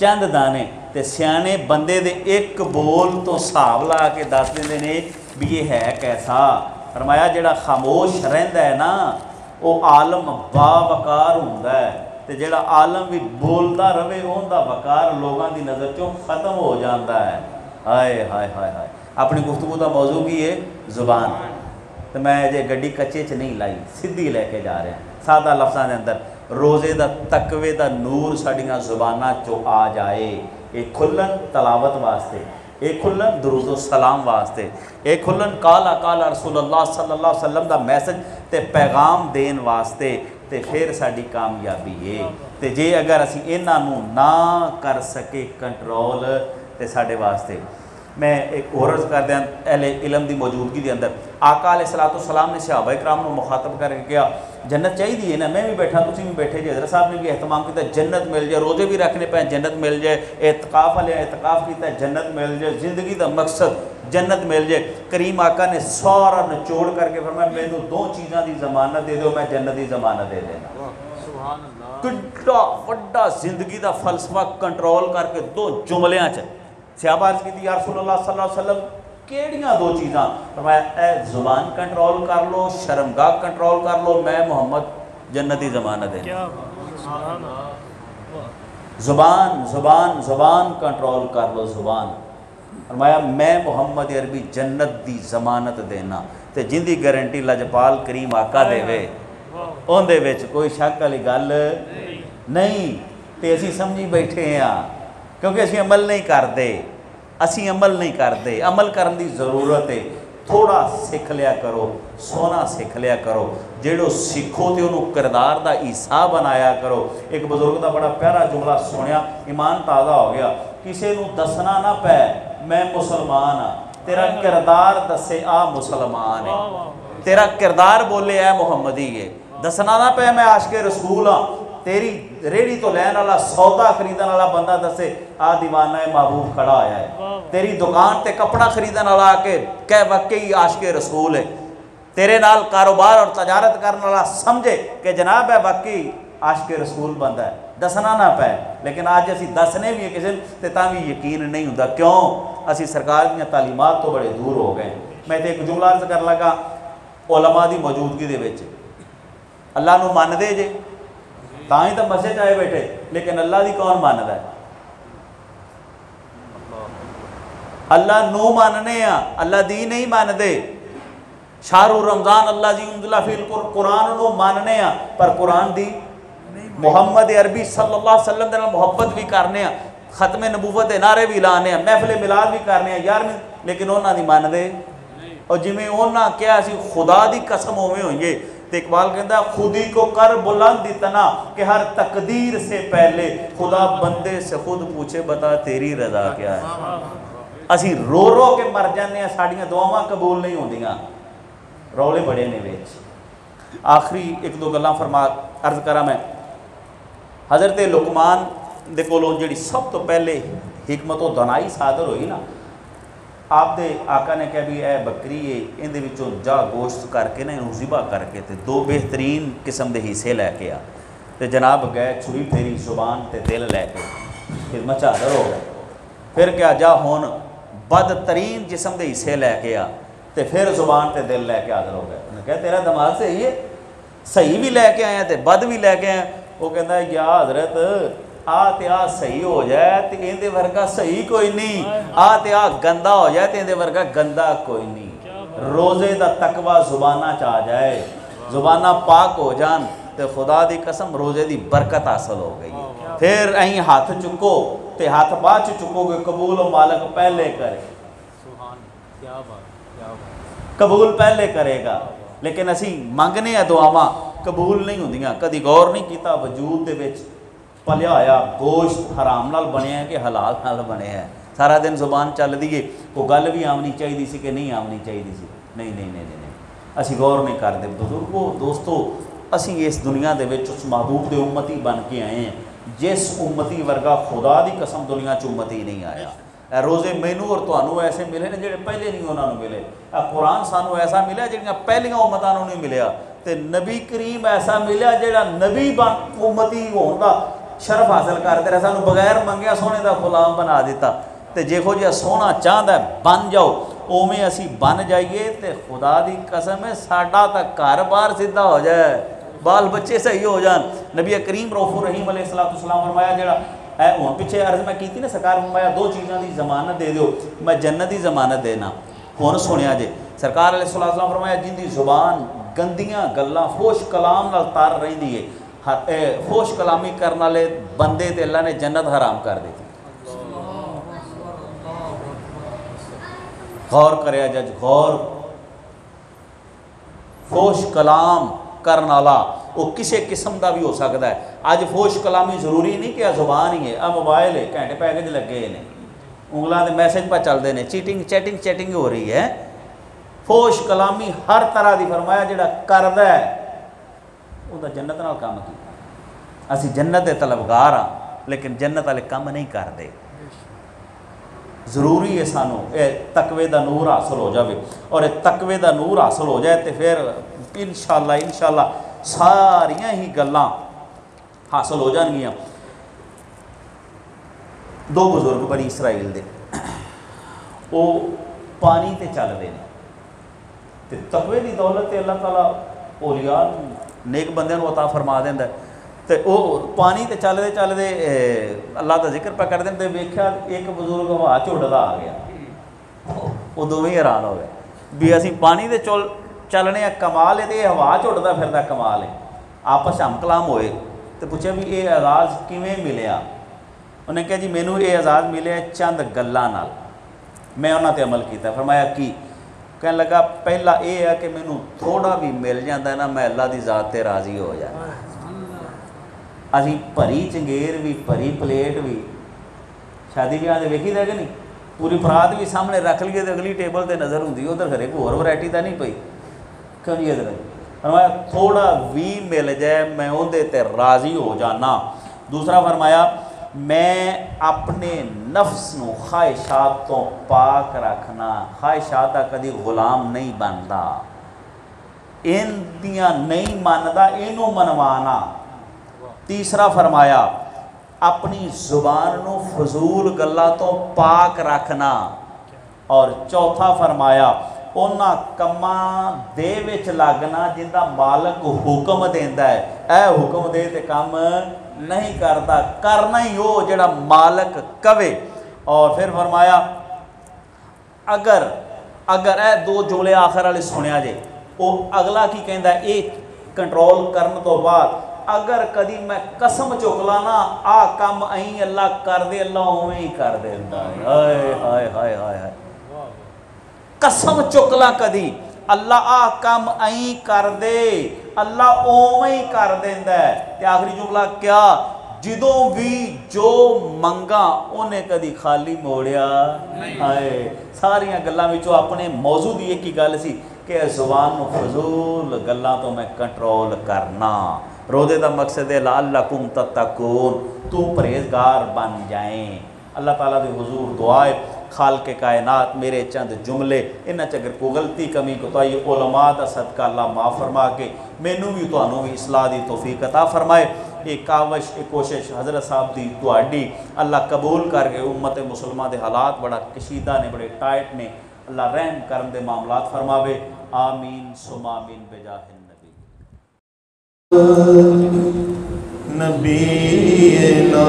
چند دانے، تے سیانے بندے دے ایک بول تو حساب لا کے دس دیندے نے بھی یہ ہے کیسا۔ فرمایا جڑا خاموش رہندا ہے نا وہ عالم با وقار ہوندا ہے، تے جڑا عالم بھی بولدا رہے اون دا وقار لوگاں دی نظر چوں ختم ہو جاندا ہے۔ ہائے ہائے ہائے ہائے، اپنی گفتگو دا موضوع کی ہے زبان، تو میں جے گڈی کچے چ نہیں لائی سیدھی لے کے جا رہا ہوں سادہ لفظاں دے اندر، روزے دا تقوی دا نور ساڈیاں زباناں چوں آ جائے۔ یہ کھلن تلاوت واسطے، یہ کھلن درود و سلام واسطے، یہ کھلن قال رسول اللہ صلی اللہ علیہ وسلم دا میسج تے پیغام دین واسطے، تے پھر ساڈی کامیابی ہے۔ تے جے اگر اسی انہاں نوں نہ کر سکے کنٹرول تے ساڈے واسطے میں ایک اور عرض کر دیا اہل علم دی موجودگی دے اندر آقا علیہ الصلوۃ والسلام نے صحابہ کرام کو مخاطب کر کے کیا جنت چاہیے نا، میں بھی بیٹھا تسی بھی بیٹھے جی، حضرت صاحب نے بھی اہتمام کیا جنت مل جائے، روزے بھی رکھنے پہ جنت مل جائے، اعتکاف والے اعتکاف کیتا ہے جنت مل جائے، زندگی دا مقصد جنت مل جائے۔ کریم آقا نے سارا نچوڑ کر کے فرمایا مینوں دو چیزاں دی ضمانت دے دو، میں جنت دی ضمانت دے دینا۔ کڈا وڈا زندگی دا فلسفہ کنٹرول کر کے دو جملیاں چ صحابہ عرض کی تھی یا رسول اللہ صلی اللہ علیہ وسلم کیڑیاں دو چیزاں؟ فرمایا اے زبان کنٹرول کر لو، شرمگاہ کنٹرول کر لو، میں محمد جنتی ضمانت دے دیں۔ زبان کنٹرول کر لو، زبان۔ فرمایا میں محمد عربی جنت دی ضمانت دینا، تے جن دی گارنٹی لجپال کریم آقا دے وے اون دے وچ کوئی شک والی گل نہیں، تے اسی سمجھی بیٹھے ہیں کیونکہ اسی عمل نہیں کرتے، عمل کرن دی ضرورت ہے۔ تھوڑا سکھ لیا کرو، سونا سکھ لیا کرو، جیڑو سکھو تے انہوں کردار دا حصہ بنایا کرو۔ ایک بزرگ دا بڑا پیارا جملہ سنیا، ایمان تازہ ہو گیا، کسے نو دسنا نہ پے میں مسلمان ہاں، تیرا کردار دسے آ مسلمان ہے، تیرا کردار بولے اے محمدی ہے، دسنا نہ پے میں عاشق رسول ہاں، تیری ریڑی تو لین والا سودا خریدن والا بندہ دسے آ دیوانہ محبوب کھڑا آیا ہے، تیری دکان تے کپڑا خریدن والا کہ واقعی عاشق رسول ہے، تیرے نال کاروبار اور تجارت کرنے والا سمجھے کہ جناب ہے واقعی عاشق رسول بندہ ہے، دسنا نہ پے۔ لیکن آج اسی دسنے بھی کسی تے تاں بھی یقین نہیں ہوتا، کیوں؟ اسی سرکار کی تعلیمات تو بڑے دور ہو گئے۔ میں تے ایک جملہ عرض کر لگا علماء دی موجودگی دے وچ اللہ نو مان دے جے تاں ہی تو مسجد آئے بیٹھے، لیکن اللہ دی کون ماندا ہے؟ اللہ نو ماننے ہیں، اللہ دی نہیں ماندے۔ شہر رمضان اللہ جی انزل فی القرآن نو ماننے ہیں، پر قرآن دی محمد عربی صلی اللہ علیہ وسلم دے نال محبت بھی کرنے ہیں، ختم نبوت دے نعرے بھی لانے ہیں، محفل میلاد بھی کرنے ہیں یار، لیکن انہاں دی ماندے اور جویں انہاں کیا اسی خدا دی قسم ہوویں ہوئیں۔ تو اقبال کہتا ہے خودی کو کر بلند اتنا کہ ہر تقدیر سے پہلے خدا بندے سے خود پوچھے بتا تیری رضا کیا ہے۔ اسی رو رو کے مر جانے ہیں، ساڑیاں دعاواں قبول نہیں ہوندیاں، رولے بڑے نے وچ۔ آخری ایک دو گلاں فرما عرض کرا میں، حضرت لقمان دے کولوں جڑی سب تو پہلے حکمت و دانائی صادر ہوئی نا، آپ دے آقا نے کہا بھی اے بکری ہے ان دے وچوں جا گوشت کر کے نا انہوں ذبح کر کے تے دو بہترین قسم دے حصے لے کے آ تے جناب گئے چھری پھیری زبان تے دل لے کے پھر مچادر ہو گئے، پھر کیا جا ہون بدترین جسم دے حصے لے کے آ تے پھر زبان تے دل لے کے حاضر ہو گئے۔ انہوں نے کہا تیرا دماغ صحیح ہے، صحیح بھی لے کے آئے ہیں تے بد بھی لے کے آئے ہیں۔ وہ کہتا ہے یا حضرت تے صحیح ہو جائے تے اندے ورگا صحیح کوئی نہیں، تے گندا ہو جائے تے اندے ورگا گندا کوئی نہیں۔ روزے دا تقوی زبانہ چاہ جائے، زبانہ پاک ہو جان تے خدا دی قسم روزے دی برکت حاصل ہو گئی۔ پھر اہیں ہاتھ چکو تے ہاتھ بعد چکو گے، قبول و مالک پہلے کرے، قبول پہلے کرے گا۔ لیکن اسی مانگنے ہیں دعاواں قبول نہیں ہوندیاں، کدی غور نہیں کیتا وجود دے وچ پلیا ہویا گوشت حرام نال بنیا ہے کہ حلال نال بنیا ہے، سارا دن زبان چل دیئے، کوئی گل بھی آمنی چاہیے سی کہ نہیں آمنی چاہیے سی، نہیں اسی غور نہیں کرتے۔ بزرگو دوستو اسی اس دنیا دے وچ اس محبوب دے امتی بن کے آئے ہیں جس امتی ورگا خدا دی قسم دنیا چ امتی نہیں آیا۔ اے روزے مینوں اور تانوں ایسے ملے نے جڑے پہلے نہیں انہاں نوں ملے، اے قرآن سانوں ایسا ملیا جڑیاں پہلیاں امتاں نوں نہیں ملیا، تے نبی کریم ایسا ملیا جڑا نبی بن امتی ہون دا شرف حاصل کرتے رہے، سانوں بغیر منگیا سونے دا غلام بنا دیتا۔ تے جیکھو جی سونا چاہتا ہے بن جاؤ، اوویں اسی بن جائیے تے خدا دی قسم ہے ساڈا تک گھر بار سیدھا ہو جائے، بال بچے صحیح ہو جان۔ نبی کریم رؤوف الرحیم علیہ السلام فرمایا جڑا اے ہن پیچھے عرض میں کیتی نا سرکار فرمایا دو چیزاں دی ضمانت دے دیو، میں جنت دی ضمانت دینا۔ ہن سنیا جے سرکار علیہ السلام فرمایا جن دی زبان گندیاں گلاں فوش کلام نال تار رہندی ہے، فوش کلامی کرنے والے بندے تے اللہ نے جنت حرام کر دی۔ غور کریا جج، غور، فوش کلام کرنے والا وہ کسی قسم دا بھی ہو سکتا ہے۔ اج فوش کلامی ضروری نہیں کہ زبان ہی ہے، موبائل ہے گھنٹے پیکج لگے ہیں، انگلاں دے میسج پہ چلتے ہیں، چیٹنگ ہو رہی ہے، فوش کلامی ہر طرح دی، فرمایا جڑا کردا ہے وہ دا جنت نال کام کیتا۔ اسی جنت دے طلبگار ہاں لیکن جنت والے کام نہیں کرتے۔ ضروری ہے سانو اے تقوی دا نور حاصل ہو جاوے، اور اے تقوی دا نور حاصل ہو جائے تو پھر انشاءاللہ ساریاں ہی گلاں حاصل ہو جان گیاں۔ دو بزرگ بنی اسرائیل دے وہ پانی تے چل دے تے تقوی دی دولت تے اللہ تعالیٰ اولیاء نیک بندیاں نوں عطا فرما دیندا ہے، تے وہ پانی تے چل دے اللہ دا ذکر پہ کر دیں تے ویکھیا ایک بزرگ ہوا چڑھدا آ گیا، وہ دوویں حیران ہو گئے بھی اسی پانی تے چلنے کمال ہے تے یہ ہوا چڑھدا پھردا کمال ہے۔ آپس ہم کلام ہوئے تے پوچھا بھی یہ اعزاز کیویں ملیا؟ انہیں کہا جی مینوں یہ اعزاز ملیا چند گلاں نال، میں انہاں تے عمل کیتا۔ فرمایا کی؟ کہنے لگا پہلا یہ ہے کہ مینوں تھوڑا بھی مل جاتا ہے نا میں اللہ دی ذات تے راضی ہو جانا۔ اسی بھری چنگیر بھی بھری پلیٹ بھی شادی بیاہ دے ویکھی دے کہ نہیں، پوری پرات بھی سامنے رکھ لیے تو اگلی ٹیبل تے نظر ہوندی ادھر گھر ایک اور ورائٹی تو نہیں پئی، کیوں نہیں ادھر؟ فرمایا تھوڑا بھی مل جائے میں اندے تے راضی ہو جانا۔ دوسرا فرمایا میں اپنے نفس نو خواہشات تو پاک رکھنا، خواہشات کا کدی غلام نہیں بنتا، ان دیاں نہیں ماندا اینو منوانا۔ تیسرا فرمایا اپنی زبان نو فضول گلاں تو پاک رکھنا، اور چوتھا فرمایا اونا کماں دے وچ لگنا جندا مالک حکم دیندا ہے، اے حکم دے تے کام نہیں کرتا، کرنا ہی ہو جڑا مالک کہے۔ اور پھر فرمایا اگر اے دو جملے آخر والے سنیا جے، وہ اگلا کی کہندا ہے اے کنٹرول کرن تو بعد اگر کدی میں قسم چکلا نا آ کم اہیں اللہ کر دے، اللہ اویں ہی کر دیندا ہے۔ ہائے ہائے ہائے ہائے ہائے، قسم چکلا کدی اللہ آ کم اہیں کر دے، اللہ اویں ہی کر دیندا ہے۔ تے آخری جملہ کیا؟ جدوں بھی جو منگا انہیں کدی خالی موڑیا ہائے۔ ساریاں گلاں وچوں اپنے موضوع دی ایک ہی گل سی کہ زبان نو فضول گلاں تو میں کنٹرول کرنا۔ روزے دا مقصد ہے لعلکم تتقون، تو پرہیزگار بن جائیں۔ اللہ تعالیٰ دے حضور دعائے خالق کائنات میرے چند جملے انہاں چ اگر کوئی غلطی کمی کوتاہی علماء دا صدقہ اللہ معاف فرما کے مینوں بھی تانوں بھی اصلاح دی توفیق عطا فرمائے۔ ایک کاوش ایک کوشش حضرت صاحب دی تہاڈی اللہ قبول کر کے امت مسلمہ دے حالات بڑا کشیدہ نے، بڑے ٹائٹ نے، اللہ رحم کرم دے معاملات فرماوے۔ آمین ثم آمین بجاہ النبی۔ نبینا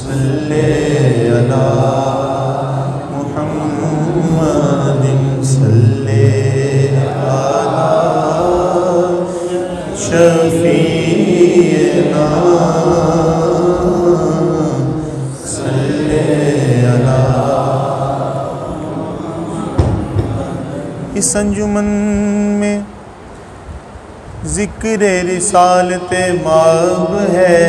صلی علی محمد صلی علی شفیعنا صلی علی۔ اس انجمن میں ذکر رسالت مآب ہے،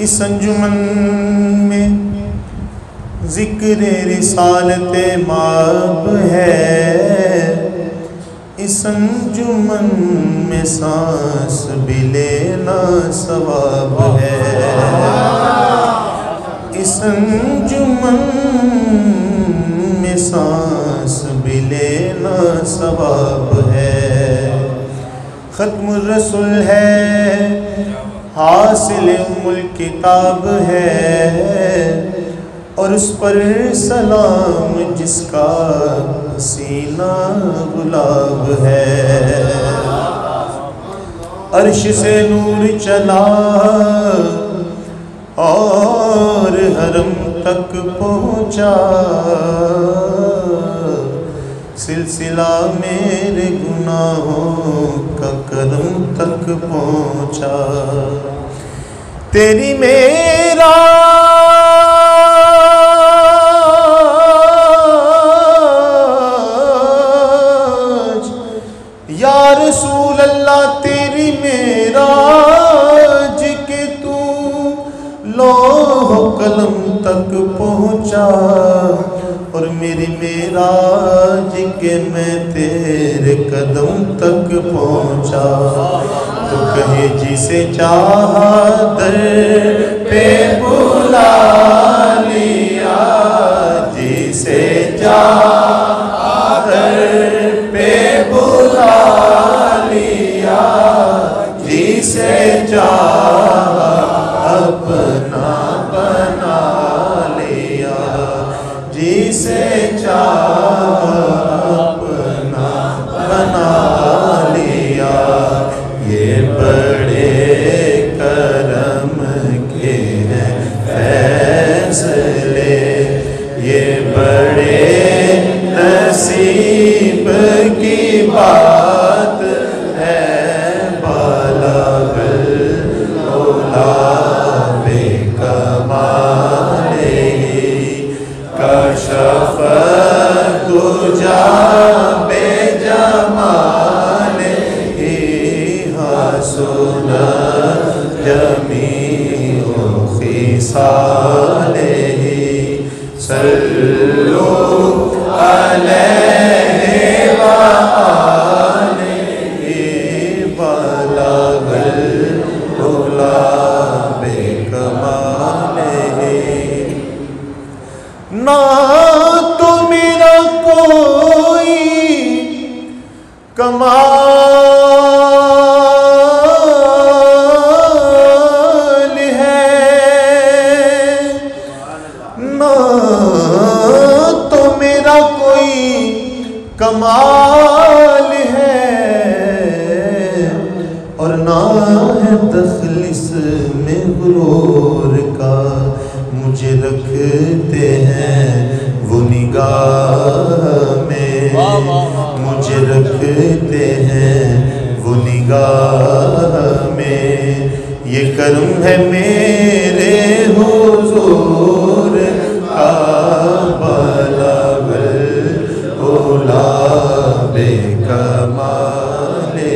اس انجمن میں ذکر رسالت مآب ہے، اس انجمن میں سانس بھی لینا ثواب ہے، اس انجمن میں سانس بھی لینا ثواب ہے۔ ختم الرسول ہے، حاصل الکتاب ہے، اور اس پر سلام جس کا سینہ گلاب ہے۔ عرش سے نور چلا اور حرم تک پہنچا، سلسلہ میرے گناہوں کا کرم تک پہنچا۔ تیری معراج یا رسول اللہ، تیری معراج قلم تک پہنچا، اور میری معراج کے میں تیرے قدم تک پہنچا۔ تو کہے جسے چاہا در پہ بلا لیا، جسے چاہا در پہ بلا لیا، جسے چاہا اپنا بنا لیا، جسے چاہا اپنا بنا لیا۔ یہ بڑے کرم کے ہیں فیصلے، یہ بڑے نصیب کی بات ہے، بالغ العلا بے کمالہ، کشف الدجی بے جمالہ، حسن جمیع خصالہ، صلو علیہ وآلہ، بلغ العلا بے کمالہ۔ نہ تو میرا کوئی کمال کمال ہے، اور نہ ہے دخل اس میں غرور کا، مجھے رکھتے ہیں وہ نگاہ میں، مجھے رکھتے ہیں وہ نگاہ میں۔ یہ کرم ہے میرے حضور کا، بالغ العلا بے کمالہ،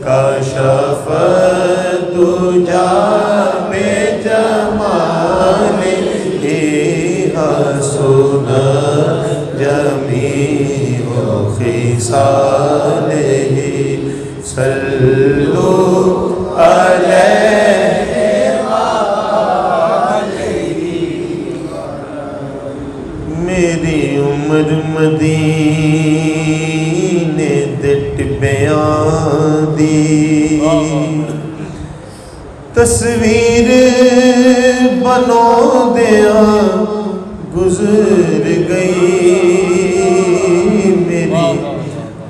کشف الدجی بے جمالہ، حسن جمیع خصالہ، صلو علیہ وآلہ۔ میری عمر مدینے دے ٹبیاں دی تصویر بنو دیا گزر گئی، میری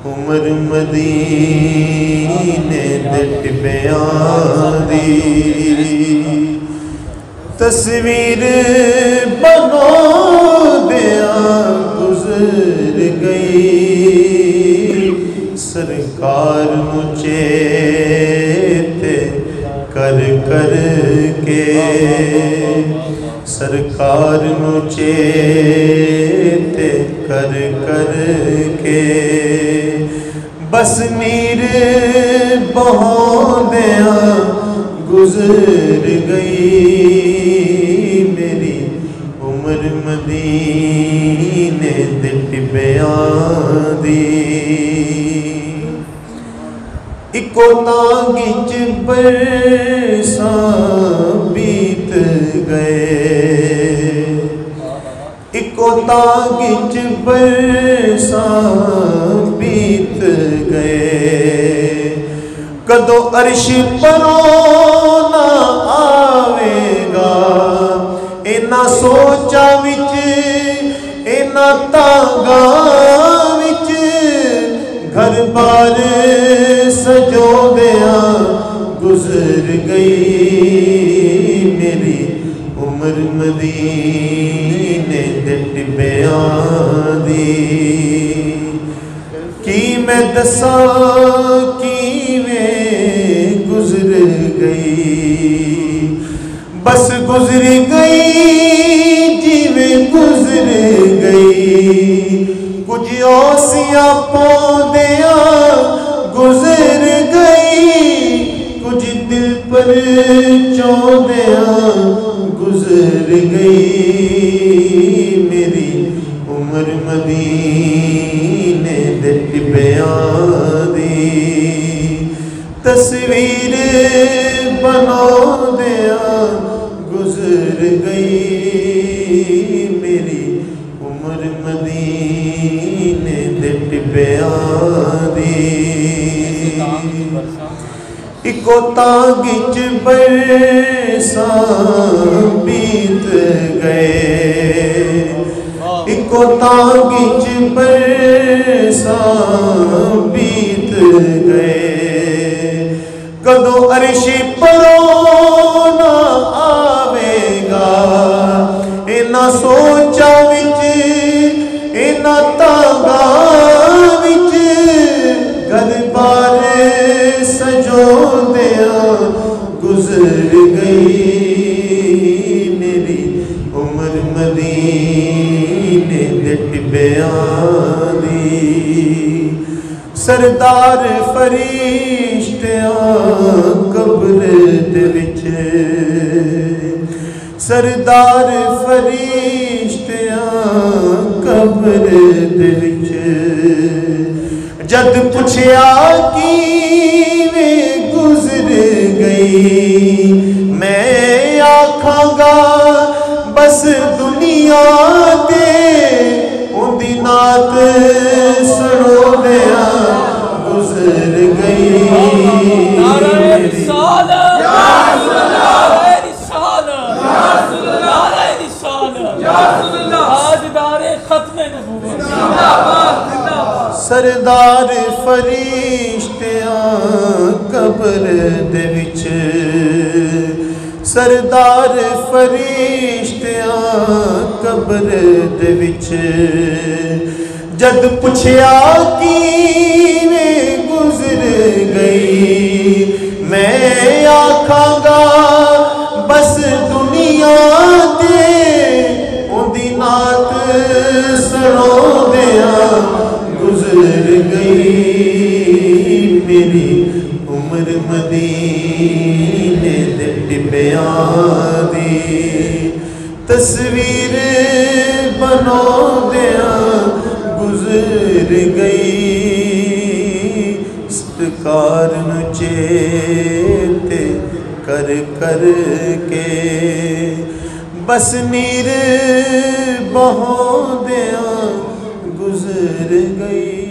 عمر مدینے دے ٹبیاں دی تصویر بنو دیا گزر گئی، سرکار مجھے کر کر کے، سرکار مجھے کر کر کے، بس نیر بہو دیا گزر گئی، میری عمر مدینے دے ٹبیاں دی، اکو تانگی برساں بیت گئے، اکو تانگی برساں بیت گئے، کدو عرش پرونا آوے گا، اینا سوچا وچ اینا تانگا وچ، گھر بار سجو دیا گزر گئی، میری عمر مدینے دے ٹبیاں دی، کی میں دساں کیویں گزر گئی، بس گزر گئی جیویں گزر گئی، کچھ اوسیاں پوندیاں گزر گئی، کچھ دل پر چوندیاں گزر گئی میری عمر مدینے دے ٹبیاں دی تصویر بنا دیا گزر گئی میری عمر مدینے دے ٹبیاں دی اکو تانگچ برساں بیت گئے اکو تانگچ برساں بیت گئے کدو عرش پرونا آوے گا اینا سوچا وچ اینا تانگا وچ گل بار سجو دیا گزر گئی میری عمر مدینے دے ٹبیاں دی سردار فرشتیاں قبر دے وچ سردار فرشتیاں قبر دے وچ جد پوچھیا کیویں گزر گئی میں آکھاں گا بس دنیا تے اُندی نات سنو دیا گزر گئی نعرہ رسالت یا رسول اللہ نعرہ رسالت یا رسول اللہ تاجدار ختم نبوت سردار فرشتیاں قبر دے وچ سردار فرشتیاں قبر دے وچ جد پوچھیا کیویں گزر گئی میں آکھاں گا بس دنیا تے اُندی نات سنو دیا گزر گئی میری عمر مدینے دے ٹبیاں دی تصویر بنا دیا گزر گئی ستکار نو چیتے کر کر کے بس نیر بہو دیا گزر گئی